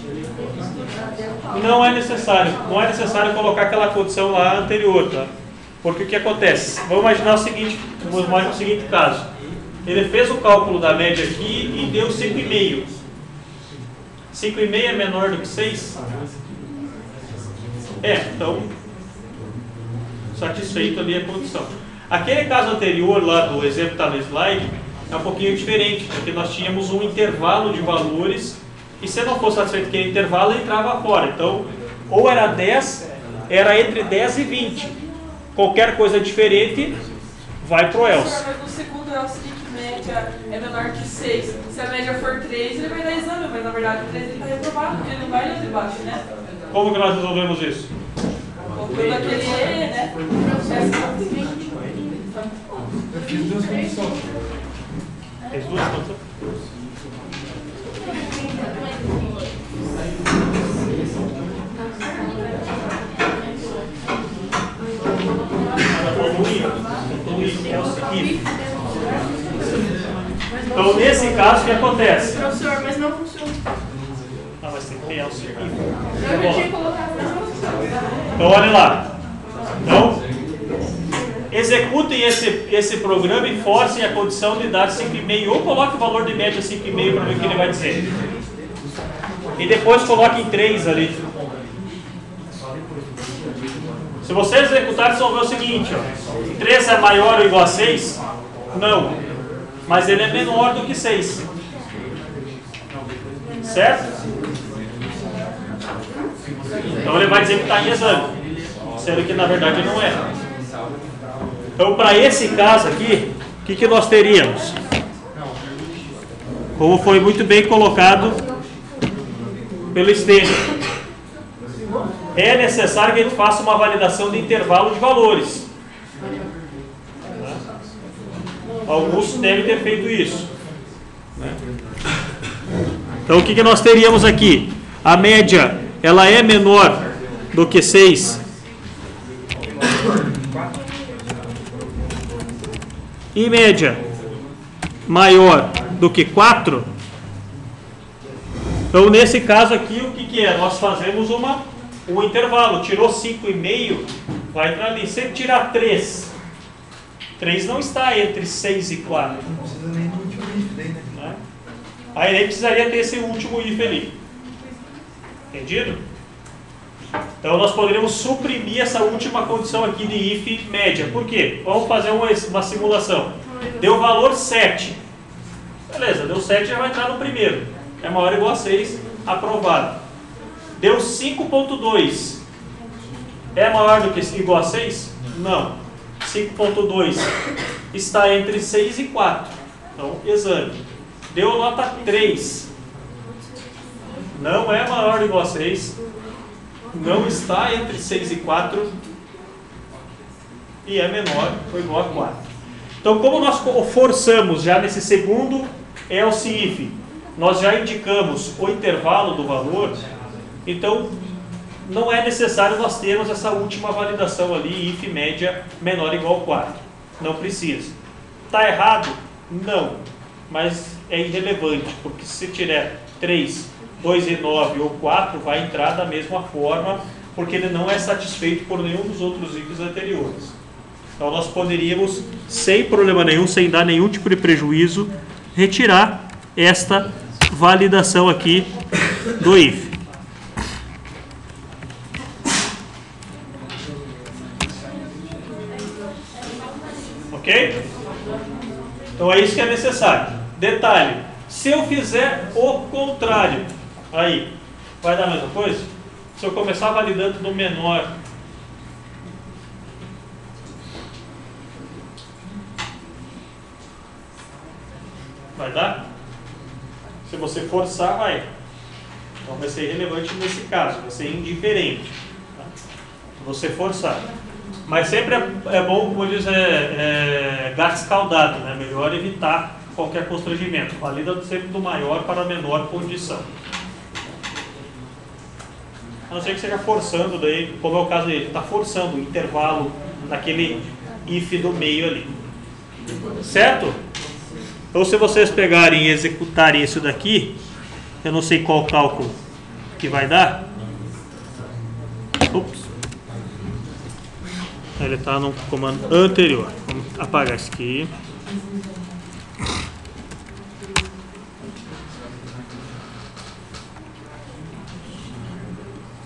Não é necessário. Não é necessário colocar aquela condição lá anterior, tá? Porque o que acontece? Vamos imaginar o seguinte, caso. Ele fez o cálculo da média aqui e deu 5,5. 5,5 é menor do que 6? Então, satisfeito ali a condição. Aquele caso anterior lá do exemplo que está no slide é um pouquinho diferente, porque nós tínhamos um intervalo de valores e se não fosse satisfeito aquele intervalo, ele entrava fora. Então, ou era 10, era entre 10 e 20. Qualquer coisa diferente, vai pro else. Mas no segundo else, que média é menor que 6. Se a média for 3, ele vai dar exame, mas na verdade o 3 ele está reprovado, porque ele não vai ler o debate, né? Como que nós resolvemos isso? Colocando aquele E, né? Eu fiz duas condições. Fez duas condições? Então, nesse caso, o que acontece? Professor, mas não funciona. Ah, mas tem que ter else if. Eu já tinha colocado, mas não funciona. Então, olha lá. Então, executem esse programa e forcem a condição de dar 5,5 ou coloque o valor de média 5,5 para ver o que ele vai dizer. E depois coloquem 3 ali. Se você executar, vocês vão ver o seguinte, ó. 3 é maior ou igual a 6? Não. Mas ele é menor do que 6. Certo? Então ele vai dizer que está em exame, sendo que na verdade não é. Então, para esse caso aqui, o que nós teríamos? Como foi muito bem colocado pelo Stênio, é necessário que a gente faça uma validação de intervalo de valores. Alguns devem ter feito isso. Então, o que nós teríamos aqui? A média, ela é menor do que 6. E média maior do que 4. Então, nesse caso aqui, o que é? Nós fazemos um intervalo. Tirou 5,5, vai entrar ali. Se tirar 3, 3 não está entre 6 e 4. Não precisa nem do último if daí, né? Aí ele precisaria ter esse último if ali. Entendido? Então nós poderíamos suprimir essa última condição aqui de if média. Por quê? Vamos fazer uma simulação. Deu valor 7. Beleza, deu 7, já vai entrar no primeiro. É maior ou igual a 6, aprovado. Deu 5,2. É maior do que igual a 6? Não. 5,2 está entre 6 e 4. Então, exame. Deu nota 3. Não é maior ou igual a 6. Não está entre 6 e 4. E é menor ou igual a 4. Então, como nós forçamos já nesse segundo else if, nós já indicamos o intervalo do valor, então não é necessário nós termos essa última validação ali, if média menor ou igual a 4. Não precisa. Está errado? Não. Mas é irrelevante, porque se tiver 3, 2 e 9 ou 4, vai entrar da mesma forma, porque ele não é satisfeito por nenhum dos outros ifs anteriores. Então nós poderíamos, sem problema nenhum, sem dar nenhum tipo de prejuízo, retirar esta validação aqui do if. Ok? Então é isso que é necessário. Detalhe, se eu fizer o contrário, aí, vai dar a mesma coisa? Se eu começar validando no menor, vai dar? Se você forçar, vai. Então vai ser irrelevante nesse caso, vai ser indiferente. Tá? Se você forçar. Mas sempre é bom, como diz, gato escaldado, né? Melhor evitar qualquer constrangimento. Valida sempre do maior para a menor condição. A não ser que seja forçando, daí, como é o caso dele, está forçando o intervalo naquele if do meio ali. Certo? Então, se vocês pegarem e executarem isso daqui, eu não sei qual cálculo que vai dar. Ups. Ele está no comando anterior. Vamos apagar isso aqui.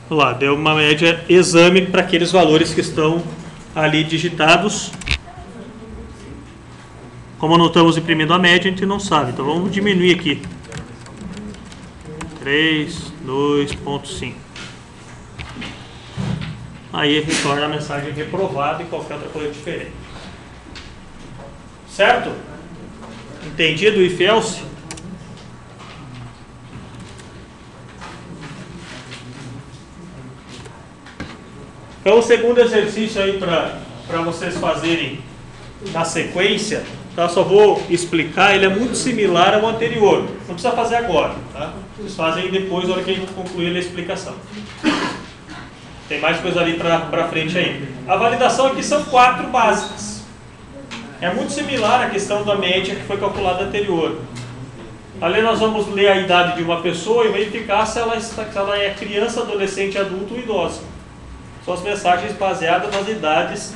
Vamos lá, deu uma média exame para aqueles valores que estão ali digitados. Como não estamos imprimindo a média, a gente não sabe. Então vamos diminuir aqui. 3, 2.5. Aí retorna a mensagem reprovada e qualquer outra coisa diferente. Certo? Entendido o if else? Então o segundo exercício aí para vocês fazerem na sequência, tá? Só vou explicar, ele é muito similar ao anterior. Não precisa fazer agora, tá? Vocês fazem depois, na hora que a gente concluir a explicação. Tem mais coisa ali para frente ainda. A validação aqui são 4 básicas. É muito similar à questão da média que foi calculada anterior. Ali nós vamos ler a idade de uma pessoa e verificar se ela é criança, adolescente, adulto ou idosa. São as mensagens baseadas nas idades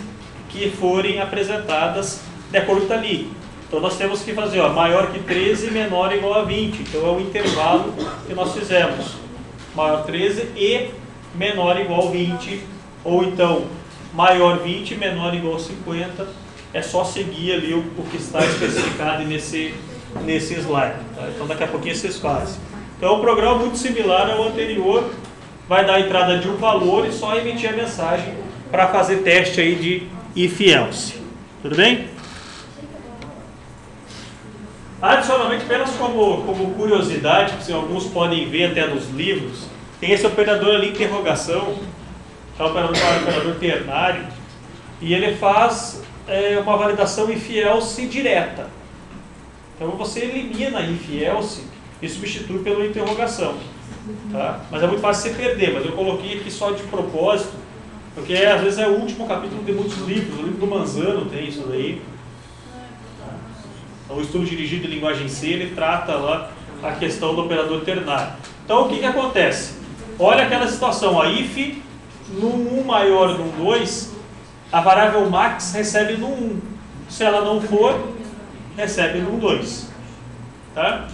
que forem apresentadas de acordo com o que está ali. Então nós temos que fazer, ó, maior que 13, menor ou igual a 20. Então é o intervalo que nós fizemos. Maior 13 e menor ou igual a 20. Ou então maior 20, menor ou igual a 50. É só seguir ali o que está especificado nesse slide. Tá? Então daqui a pouquinho vocês fazem. Então é um programa muito similar ao anterior. Vai dar a entrada de um valor e só emitir a mensagem para fazer teste aí de if else. Tudo bem? Adicionalmente, apenas como curiosidade, que alguns podem ver até nos livros, tem esse operador ali, interrogação, que é o operador ternário, e ele faz uma validação if else direta. Então você elimina if else e substitui pela interrogação. Tá? Mas é muito fácil você perder, mas eu coloquei aqui só de propósito, porque às vezes é o último capítulo de muitos livros. O livro do Manzano tem isso daí. Então, o estudo dirigido em linguagem C, ele trata lá a questão do operador ternário. Então o que acontece? Olha aquela situação, a if no 1 maior no 2, a variável max recebe no 1. Se ela não for, recebe no 2. Tá?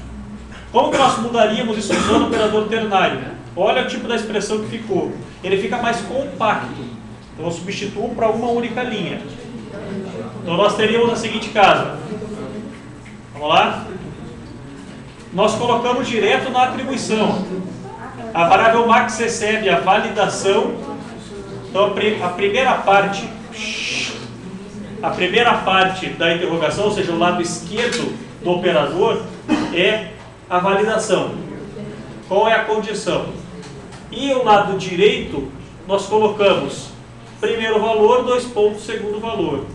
Como que nós mudaríamos isso usando o operador ternário? Olha o tipo da expressão que ficou. Ele fica mais compacto. Então eu substituo para uma única linha. Então nós teríamos a seguinte casa. Vamos lá? Nós colocamos direto na atribuição. A variável max recebe a validação. Então a primeira parte da interrogação, ou seja, o lado esquerdo do operador, é a validação. Qual é a condição? E o lado direito, nós colocamos primeiro valor, 2 pontos, segundo valor.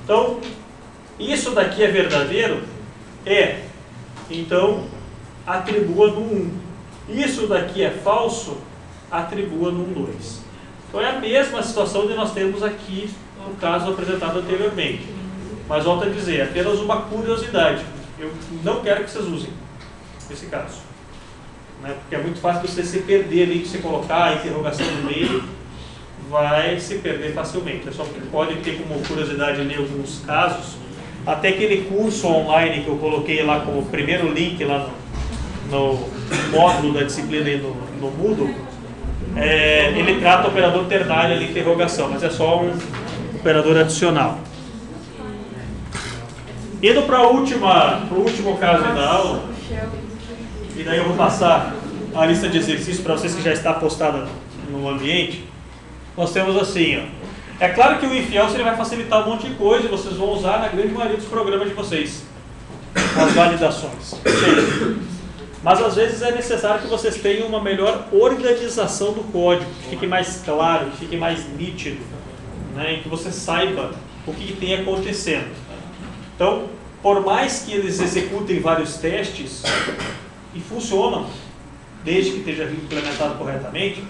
Então, isso daqui é verdadeiro? É. Então, atribua no 1. Isso daqui é falso? Atribua no 2. Então, é a mesma situação que nós temos aqui no caso apresentado anteriormente. Mas, volto a dizer, é apenas uma curiosidade. Eu não quero que vocês usem esse caso, né? Porque é muito fácil você se perder ali, de você colocar a interrogação no meio, vai se perder facilmente. É só porque pode ter como curiosidade ali alguns casos, até aquele curso online que eu coloquei lá como primeiro link lá no módulo da disciplina aí no Moodle, ele trata o operador ternário ali, interrogação, mas é só um operador adicional. Indo para o último caso da aula, e daí eu vou passar a lista de exercícios para vocês que já está postada no ambiente. Nós temos assim, ó. É claro que o if else ele vai facilitar um monte de coisa e vocês vão usar na grande maioria dos programas de vocês, as validações. Sim. Mas às vezes é necessário que vocês tenham uma melhor organização do código, que fique mais claro, que fique mais nítido, né, e que você saiba o que tem acontecendo. Então, por mais que eles executem vários testes e funcionam, desde que esteja implementado corretamente,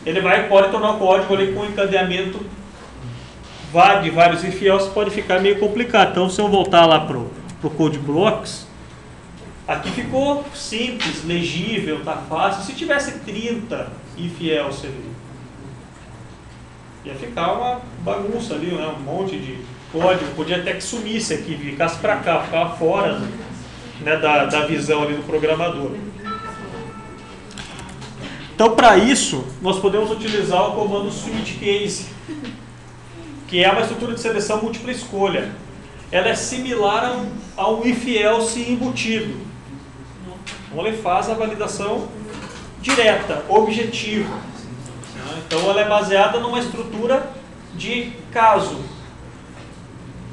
ele pode tornar o código ali com encadeamento de vários if else, pode ficar meio complicado. Então, se eu voltar lá para o Code Blocks, aqui ficou simples, legível, tá fácil. Se tivesse 30 if else ali, ia ficar uma bagunça ali, né? Um monte de código, podia até que sumisse aqui, ficasse para cá, ficava fora, né, da visão ali do programador. Então, para isso, nós podemos utilizar o comando switch case, que é uma estrutura de seleção múltipla escolha. Ela é similar a um if else embutido. Então ele faz a validação direta, objetiva. Então ela é baseada numa estrutura de caso,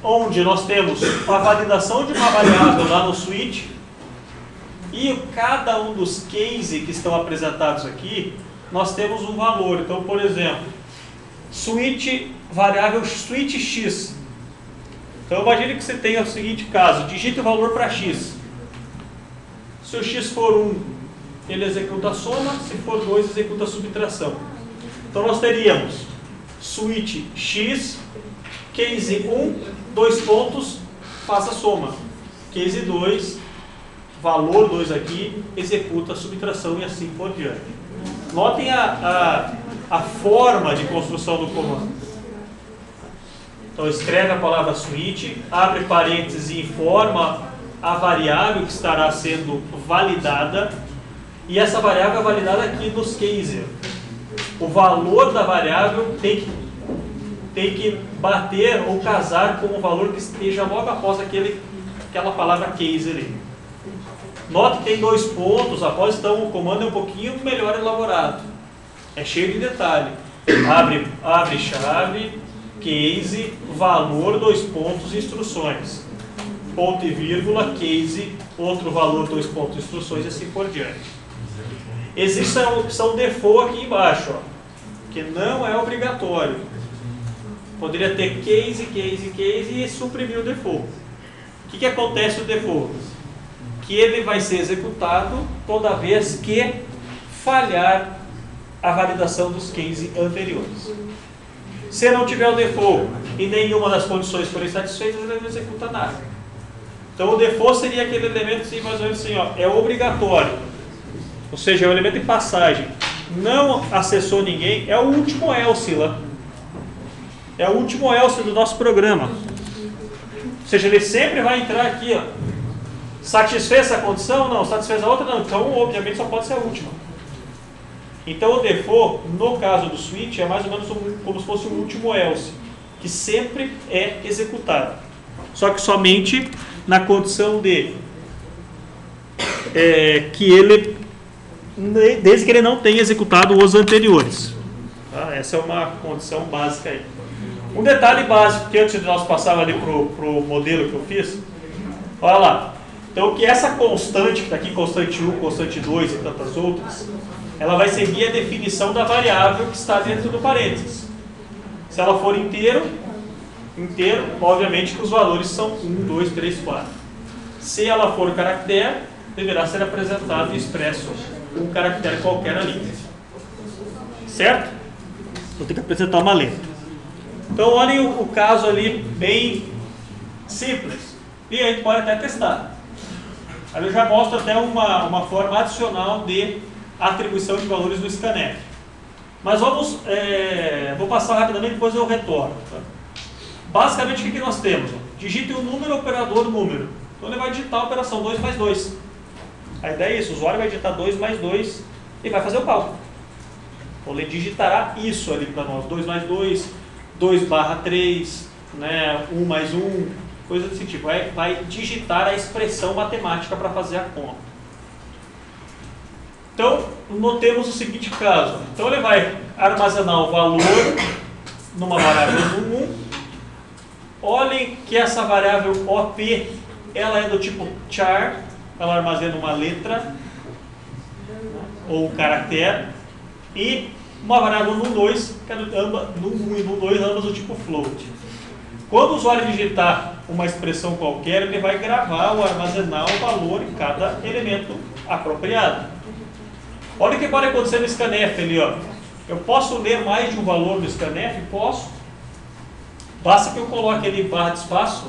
onde nós temos a validação de uma variável lá no switch e cada um dos cases que estão apresentados aqui, nós temos um valor. Então, por exemplo, variável switch x. Então imagine que você tenha o seguinte caso, digite o valor para x. Se o x for 1, ele executa a soma, se for 2, executa a subtração. Então nós teríamos switch x, case 1, 2 pontos, faça a soma. Case 2, valor 2 aqui, executa a subtração e assim por diante. Notem a forma de construção do comando. Então escreve a palavra switch, abre parênteses e informa a variável que estará sendo validada, e essa variável é validada aqui nos cases. O valor da variável tem que bater ou casar com o valor que esteja logo após aquela palavra case ali. Note que tem 2 pontos após, então o comando é um pouquinho melhor elaborado. É cheio de detalhe. Abre chave, case, valor, 2 pontos, instruções. Ponto e vírgula, case, outro valor, 2 pontos, instruções e assim por diante. Existe a opção default aqui embaixo, ó, que não é obrigatório. Poderia ter case e suprimir o default. O que acontece no default? Que ele vai ser executado toda vez que falhar a validação dos cases anteriores. Se não tiver o default e nenhuma das condições forem satisfeitas, ele não executa nada. Então o default seria aquele elemento assim, mais ou menos assim, ó, é obrigatório. Ou seja, é um elemento de passagem. Não acessou ninguém, é o último else lá. É o último else do nosso programa. Ou seja, ele sempre vai entrar aqui, ó. Satisfez essa condição? Não. Satisfez a outra? Não. Então, obviamente, só pode ser a última. Então, o default, no caso do switch, é mais ou menos como se fosse o último else, que sempre é executado. Só que somente na condição de que ele, desde que ele não tenha executado os anteriores. Tá? Essa é uma condição básica aí. Um detalhe básico, que antes de nós passarmos ali para o modelo que eu fiz, olha lá. Então, que essa constante, que está aqui, constante 1, constante 2 e tantas outras, ela vai seguir a definição da variável que está dentro do parênteses. Se ela for inteiro, obviamente que os valores são 1, 2, 3, 4. Se ela for caractere, deverá ser apresentado e expresso um caractere qualquer ali. Certo? Vou ter que apresentar uma letra. Então, olhem o caso ali bem simples. E a gente pode até testar. Aí eu já mostro até uma forma adicional de atribuição de valores no scanf. Mas vou passar rapidamente, depois eu retorno. Tá? Basicamente, o que nós temos? Digite o número, operador, número. Então ele vai digitar a operação 2 mais 2. A ideia é isso, o usuário vai digitar 2 mais 2 e vai fazer o cálculo. Então ele digitará isso ali para nós, 2 mais 2, 2 barra 3, né, 1 mais 1, coisa desse tipo. Vai digitar a expressão matemática para fazer a conta. Então, notemos o seguinte caso. Então ele vai armazenar o valor numa variável do 1. Olhem que essa variável OP, ela é do tipo char, ela armazena uma letra ou um caractere, e uma variável num2, que é num1 e num2, ambas do tipo float. Quando o usuário digitar uma expressão qualquer, ele vai gravar ou armazenar o valor em cada elemento apropriado. Olha o que pode acontecer no scanf ali, ó. Eu posso ler mais de um valor no scanf? Posso. Basta que eu coloque ali barra de espaço,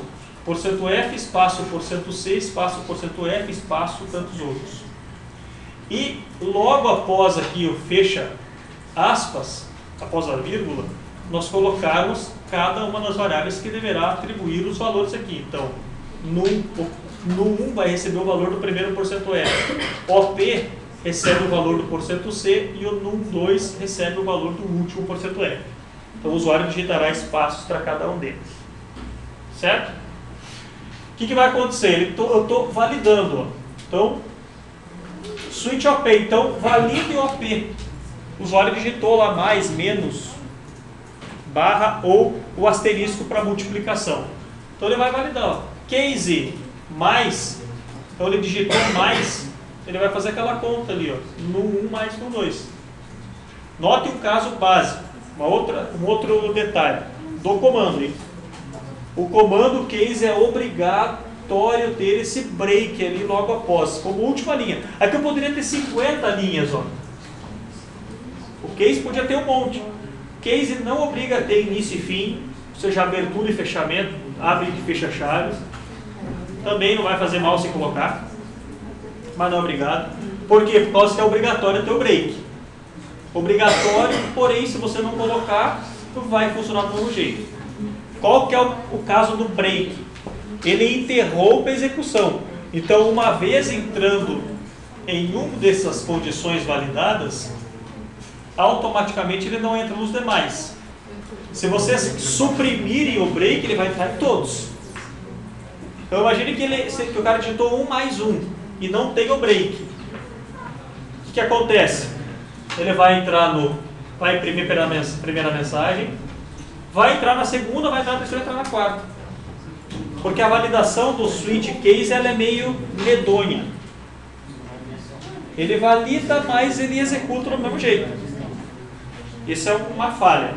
%F, espaço, %C, espaço, %F, espaço, tantos outros. E logo após aqui o fecha aspas, após a vírgula, nós colocarmos cada uma das variáveis que deverá atribuir os valores aqui. Então, no 1 vai receber o valor do primeiro %F. OP recebe o valor do %C e o num2 recebe o valor do último %F. Então o usuário digitará espaços para cada um deles. Certo? O que vai acontecer? Eu estou validando. Ó. Então, Switch OP, então valide o OP. O usuário digitou lá mais, menos, barra ou o asterisco para multiplicação. Então ele vai validar. Ó. Case mais, então ele digitou mais, ele vai fazer aquela conta ali, ó, no 1 mais no 2. Note o caso básico, um outro detalhe do comando. Hein? O comando case é obrigatório ter esse break ali logo após, como última linha. Aqui eu poderia ter 50 linhas. Ó. O case podia ter um monte. Case não obriga a ter início e fim, ou seja, abertura e fechamento, abre e fecha chaves. Também não vai fazer mal se colocar, mas não é obrigado. Por quê? Por causa que é obrigatório ter o break. Obrigatório, porém, se você não colocar, vai funcionar do mesmo jeito. Qual que é o caso do break? Ele interrompe a execução. Então, uma vez entrando em uma dessas condições validadas, automaticamente ele não entra nos demais. Se vocês suprimirem o break, ele vai entrar em todos. Então imagine que o cara digitou 1 mais 1 e não tem o break. O que acontece? Ele vai entrar vai imprimir a primeira mensagem, vai entrar na segunda, vai entrar na terceira, vai entrar na quarta. Porque a validação do switch case ela é meio medonha. Ele valida, mas ele executa do mesmo jeito. Isso é uma falha.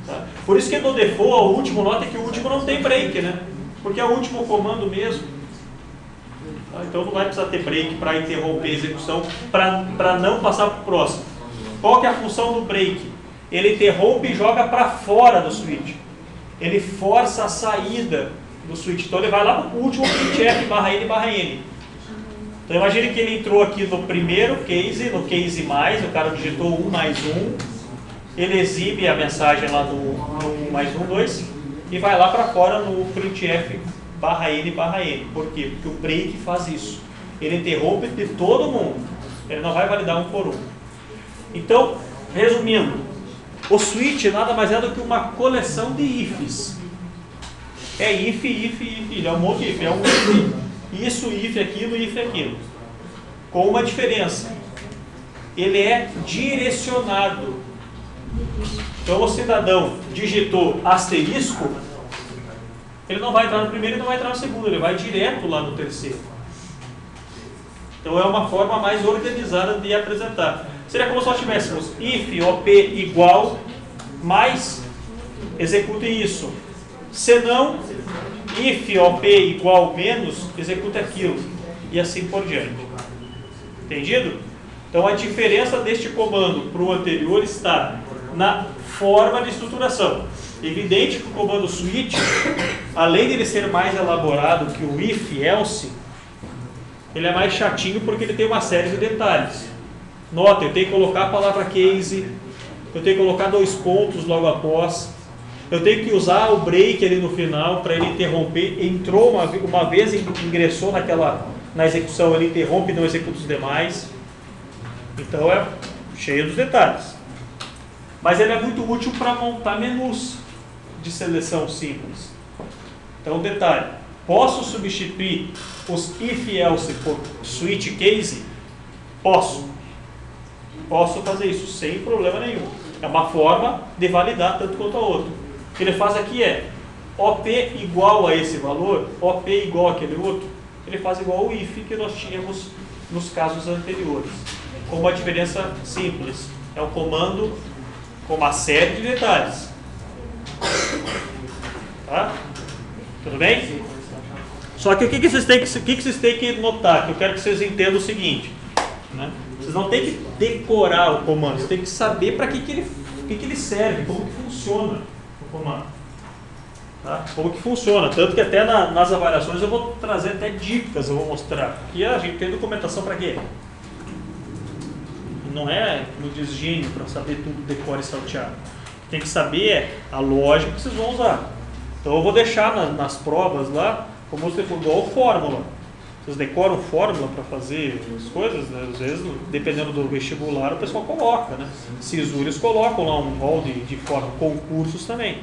Tá? Por isso que no default, o último nota é que o último não tem break, né? Porque é o último comando mesmo. Tá? Então não vai precisar ter break para interromper a execução, para não passar para o próximo. Qual que é a função do break? Ele interrompe e joga para fora do switch. Ele força a saída do switch. Então ele vai lá para o último printf /n/n. Então imagine que ele entrou aqui no primeiro case, no case mais, o cara digitou 1 mais 1, ele exibe a mensagem lá no 1 mais 1, 2, e vai lá para fora no printf /n/n. Por quê? Porque o break faz isso. Ele interrompe de todo mundo. Ele não vai validar um por um. Então, resumindo, o switch nada mais é do que uma coleção de ifs. É if, if, if, ele é um monte de if, é um if, isso, if, aquilo, com uma diferença. Ele é direcionado. Então o cidadão digitou asterisco, ele não vai entrar no primeiro e não vai entrar no segundo, ele vai direto lá no terceiro. Então é uma forma mais organizada de apresentar. Seria como se nós tivéssemos if op igual mais, execute isso. Se não, if op igual menos, execute aquilo. E assim por diante. Entendido? Então a diferença deste comando para o anterior está na forma de estruturação. Evidente que o comando switch, além de ele ser mais elaborado que o if else, ele é mais chatinho porque ele tem uma série de detalhes. Nota, eu tenho que colocar a palavra case, eu tenho que colocar 2 pontos logo após, eu tenho que usar o break ali no final para ele interromper. Entrou uma vez, ingressou na execução, ele interrompe e não executa os demais. Então é cheio dos detalhes. Mas ele é muito útil para montar menus de seleção simples. Então, detalhe, posso substituir os if else por switch case? Posso fazer isso sem problema nenhum. É uma forma de validar tanto quanto a outra. O que ele faz aqui é OP igual a esse valor, OP igual àquele outro, ele faz igual ao if que nós tínhamos nos casos anteriores. Com uma diferença simples. É um comando com uma série de detalhes. Tá? Tudo bem? Só que o que vocês têm que notar? Que eu quero que vocês entendam o seguinte. Né? Vocês não têm que decorar o comando, vocês têm que saber para que ele serve, como que funciona o comando. Tá? Como que funciona. Tanto que até nas avaliações eu vou trazer até dicas, eu vou mostrar. E a gente tem documentação para quê? Não é no desgênio para saber tudo decore e salteado. Tem que saber a lógica que vocês vão usar. Então eu vou deixar nas provas lá, como se for igual fórmula. Vocês decoram fórmula para fazer as coisas, né? Às vezes, dependendo do vestibular, o pessoal coloca, né? Cisúrios colocam lá um rol de fórmula, concursos também.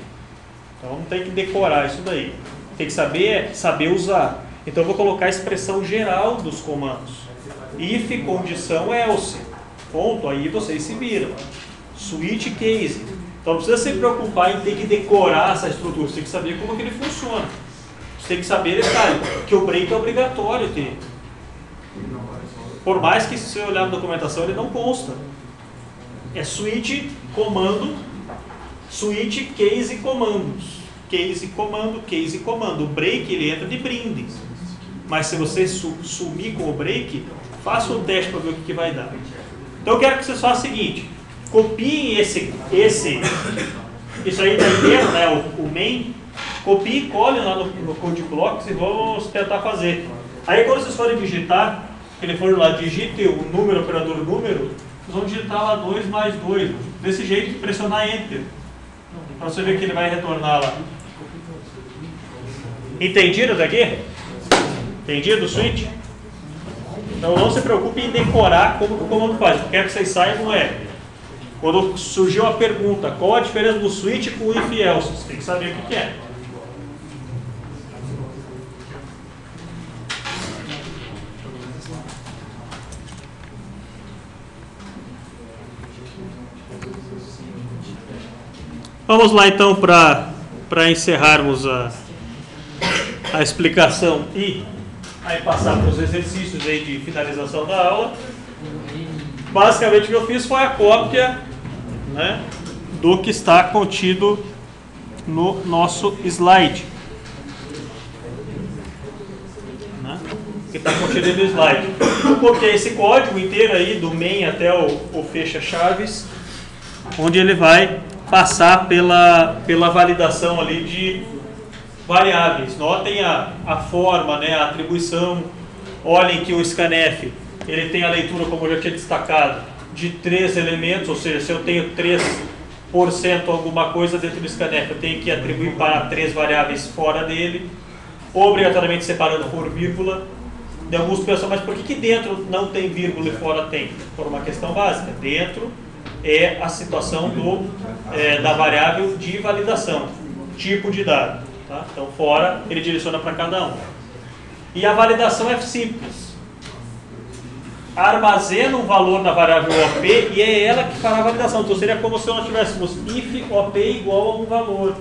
Então não tem que decorar isso daí. Tem que saber usar. Então eu vou colocar a expressão geral dos comandos. If, condição, else. Ponto, aí vocês se viram. Switch case. Então não precisa se preocupar em ter que decorar essa estrutura, você tem que saber como que ele funciona. Você tem que saber, detalhe, que o break é obrigatório ter. Por mais que se você olhar na documentação ele não consta. É switch, comando, switch, case, comandos. Case, comando, case, comando. O break ele entra de brinde. Mas se você sumir com o break, faça um teste para ver o que vai dar. Então eu quero que vocês façam o seguinte. Copiem isso aí da inteiro, né, o main, copie e cole lá no Code Blocks e vamos tentar fazer. Aí quando vocês forem digitar, que ele for lá, digite o número, operador número, vocês vão digitar lá 2 mais 2, desse jeito, pressionar Enter, para você ver que ele vai retornar lá. Entendido daqui? Entendido o switch? Então não se preocupe em decorar como que o comando faz. O que quero que vocês saibam quando surgiu a pergunta, qual a diferença do switch com o if else? Você tem que saber o que é. Vamos lá então para encerrarmos a explicação e aí passar para os exercícios aí de finalização da aula. Basicamente o que eu fiz foi a cópia, né, do que está contido no nosso slide. Né? Que está contido no slide. Eu copiei esse código inteiro aí, do main até o fecha-chaves, onde ele vai passar pela validação ali de variáveis. Notem a forma, né, a atribuição. Olhem que o scanf ele tem a leitura, como eu já tinha destacado, de 3 elementos, ou seja, se eu tenho 3% alguma coisa dentro do scanf, eu tenho que atribuir para 3 variáveis fora dele, obrigatoriamente separando por vírgula. De alguns pensam, mas por que dentro não tem vírgula e fora tem? Por uma questão básica. Dentro é a situação da variável de validação, tipo de dado. Tá? Então fora ele direciona para cada um. E a validação é simples. Armazena um valor na variável OP e é ela que fará a validação. Então seria como se nós tivéssemos if OP igual a um valor.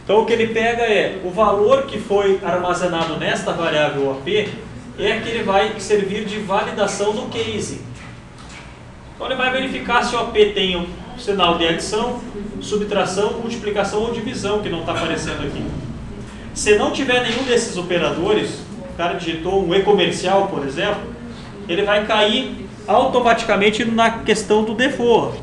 Então o que ele pega é o valor que foi armazenado nesta variável OP é que ele vai servir de validação do case. Então ele vai verificar se o OP tem um sinal de adição, subtração, multiplicação ou divisão, que não está aparecendo aqui. Se não tiver nenhum desses operadores, o cara digitou um e-comercial, por exemplo, ele vai cair automaticamente na questão do default.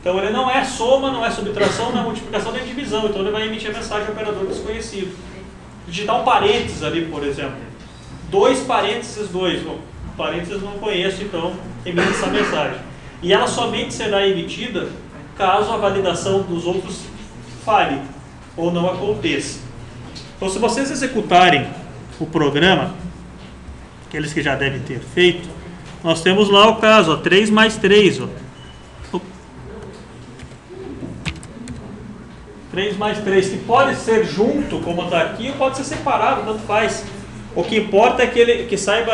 Então ele não é soma, não é subtração, não é multiplicação, nem divisão. Então ele vai emitir a mensagem operador desconhecido. Digitar um parênteses ali, por exemplo. 2 parênteses 2. Bom, parênteses não conheço, então emite essa mensagem. E ela somente será emitida caso a validação dos outros falhe ou não aconteça. Então se vocês executarem o programa, aqueles que já devem ter feito, nós temos lá o caso, ó, 3 mais 3. Ó. 3 mais 3, que pode ser junto, como está aqui, ou pode ser separado, tanto faz. O que importa é que saiba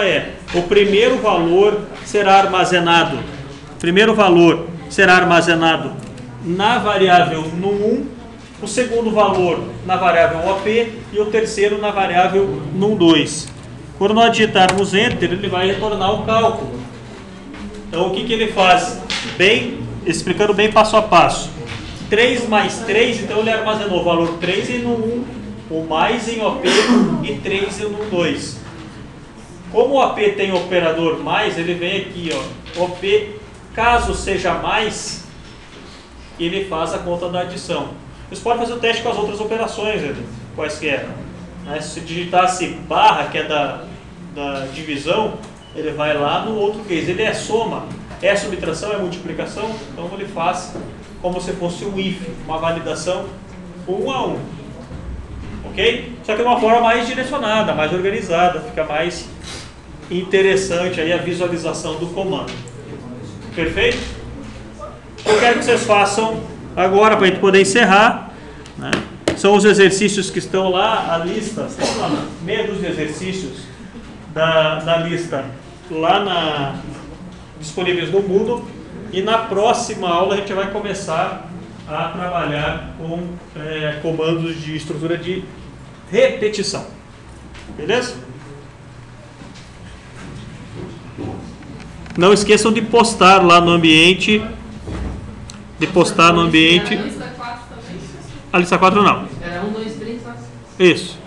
o primeiro valor será armazenado. Primeiro valor será armazenado na variável num1, o segundo valor na variável OP e o terceiro na variável num2. Quando nós digitarmos Enter, ele vai retornar o cálculo. Então o que ele faz? Explicando bem passo a passo. 3 mais 3, então ele armazenou o valor 3 em num1, o mais em OP e 3 em num2. Como o OP tem o operador mais, ele vem aqui, ó, OP, caso seja mais, ele faz a conta da adição. Você pode fazer o teste com as outras operações, quaisquer. Se digitasse barra, que é da divisão, ele vai lá no outro case. Ele é soma, é subtração, é multiplicação, então ele faz como se fosse um if, uma validação 1 a 1. Ok? Só que de uma forma mais direcionada, mais organizada, fica mais interessante aí a visualização do comando. Perfeito? Eu quero que vocês façam agora, para a gente poder encerrar, né? são os exercícios que estão lá, a lista, tem uma meia dúzia de exercícios da lista lá disponíveis no Moodle, e na próxima aula a gente vai começar a trabalhar com comandos de estrutura de repetição. Beleza? Não esqueçam de postar lá no ambiente. De postar no ambiente. A lista 4 também? A lista 4 não. Era 1, 2, 3, 4. Isso.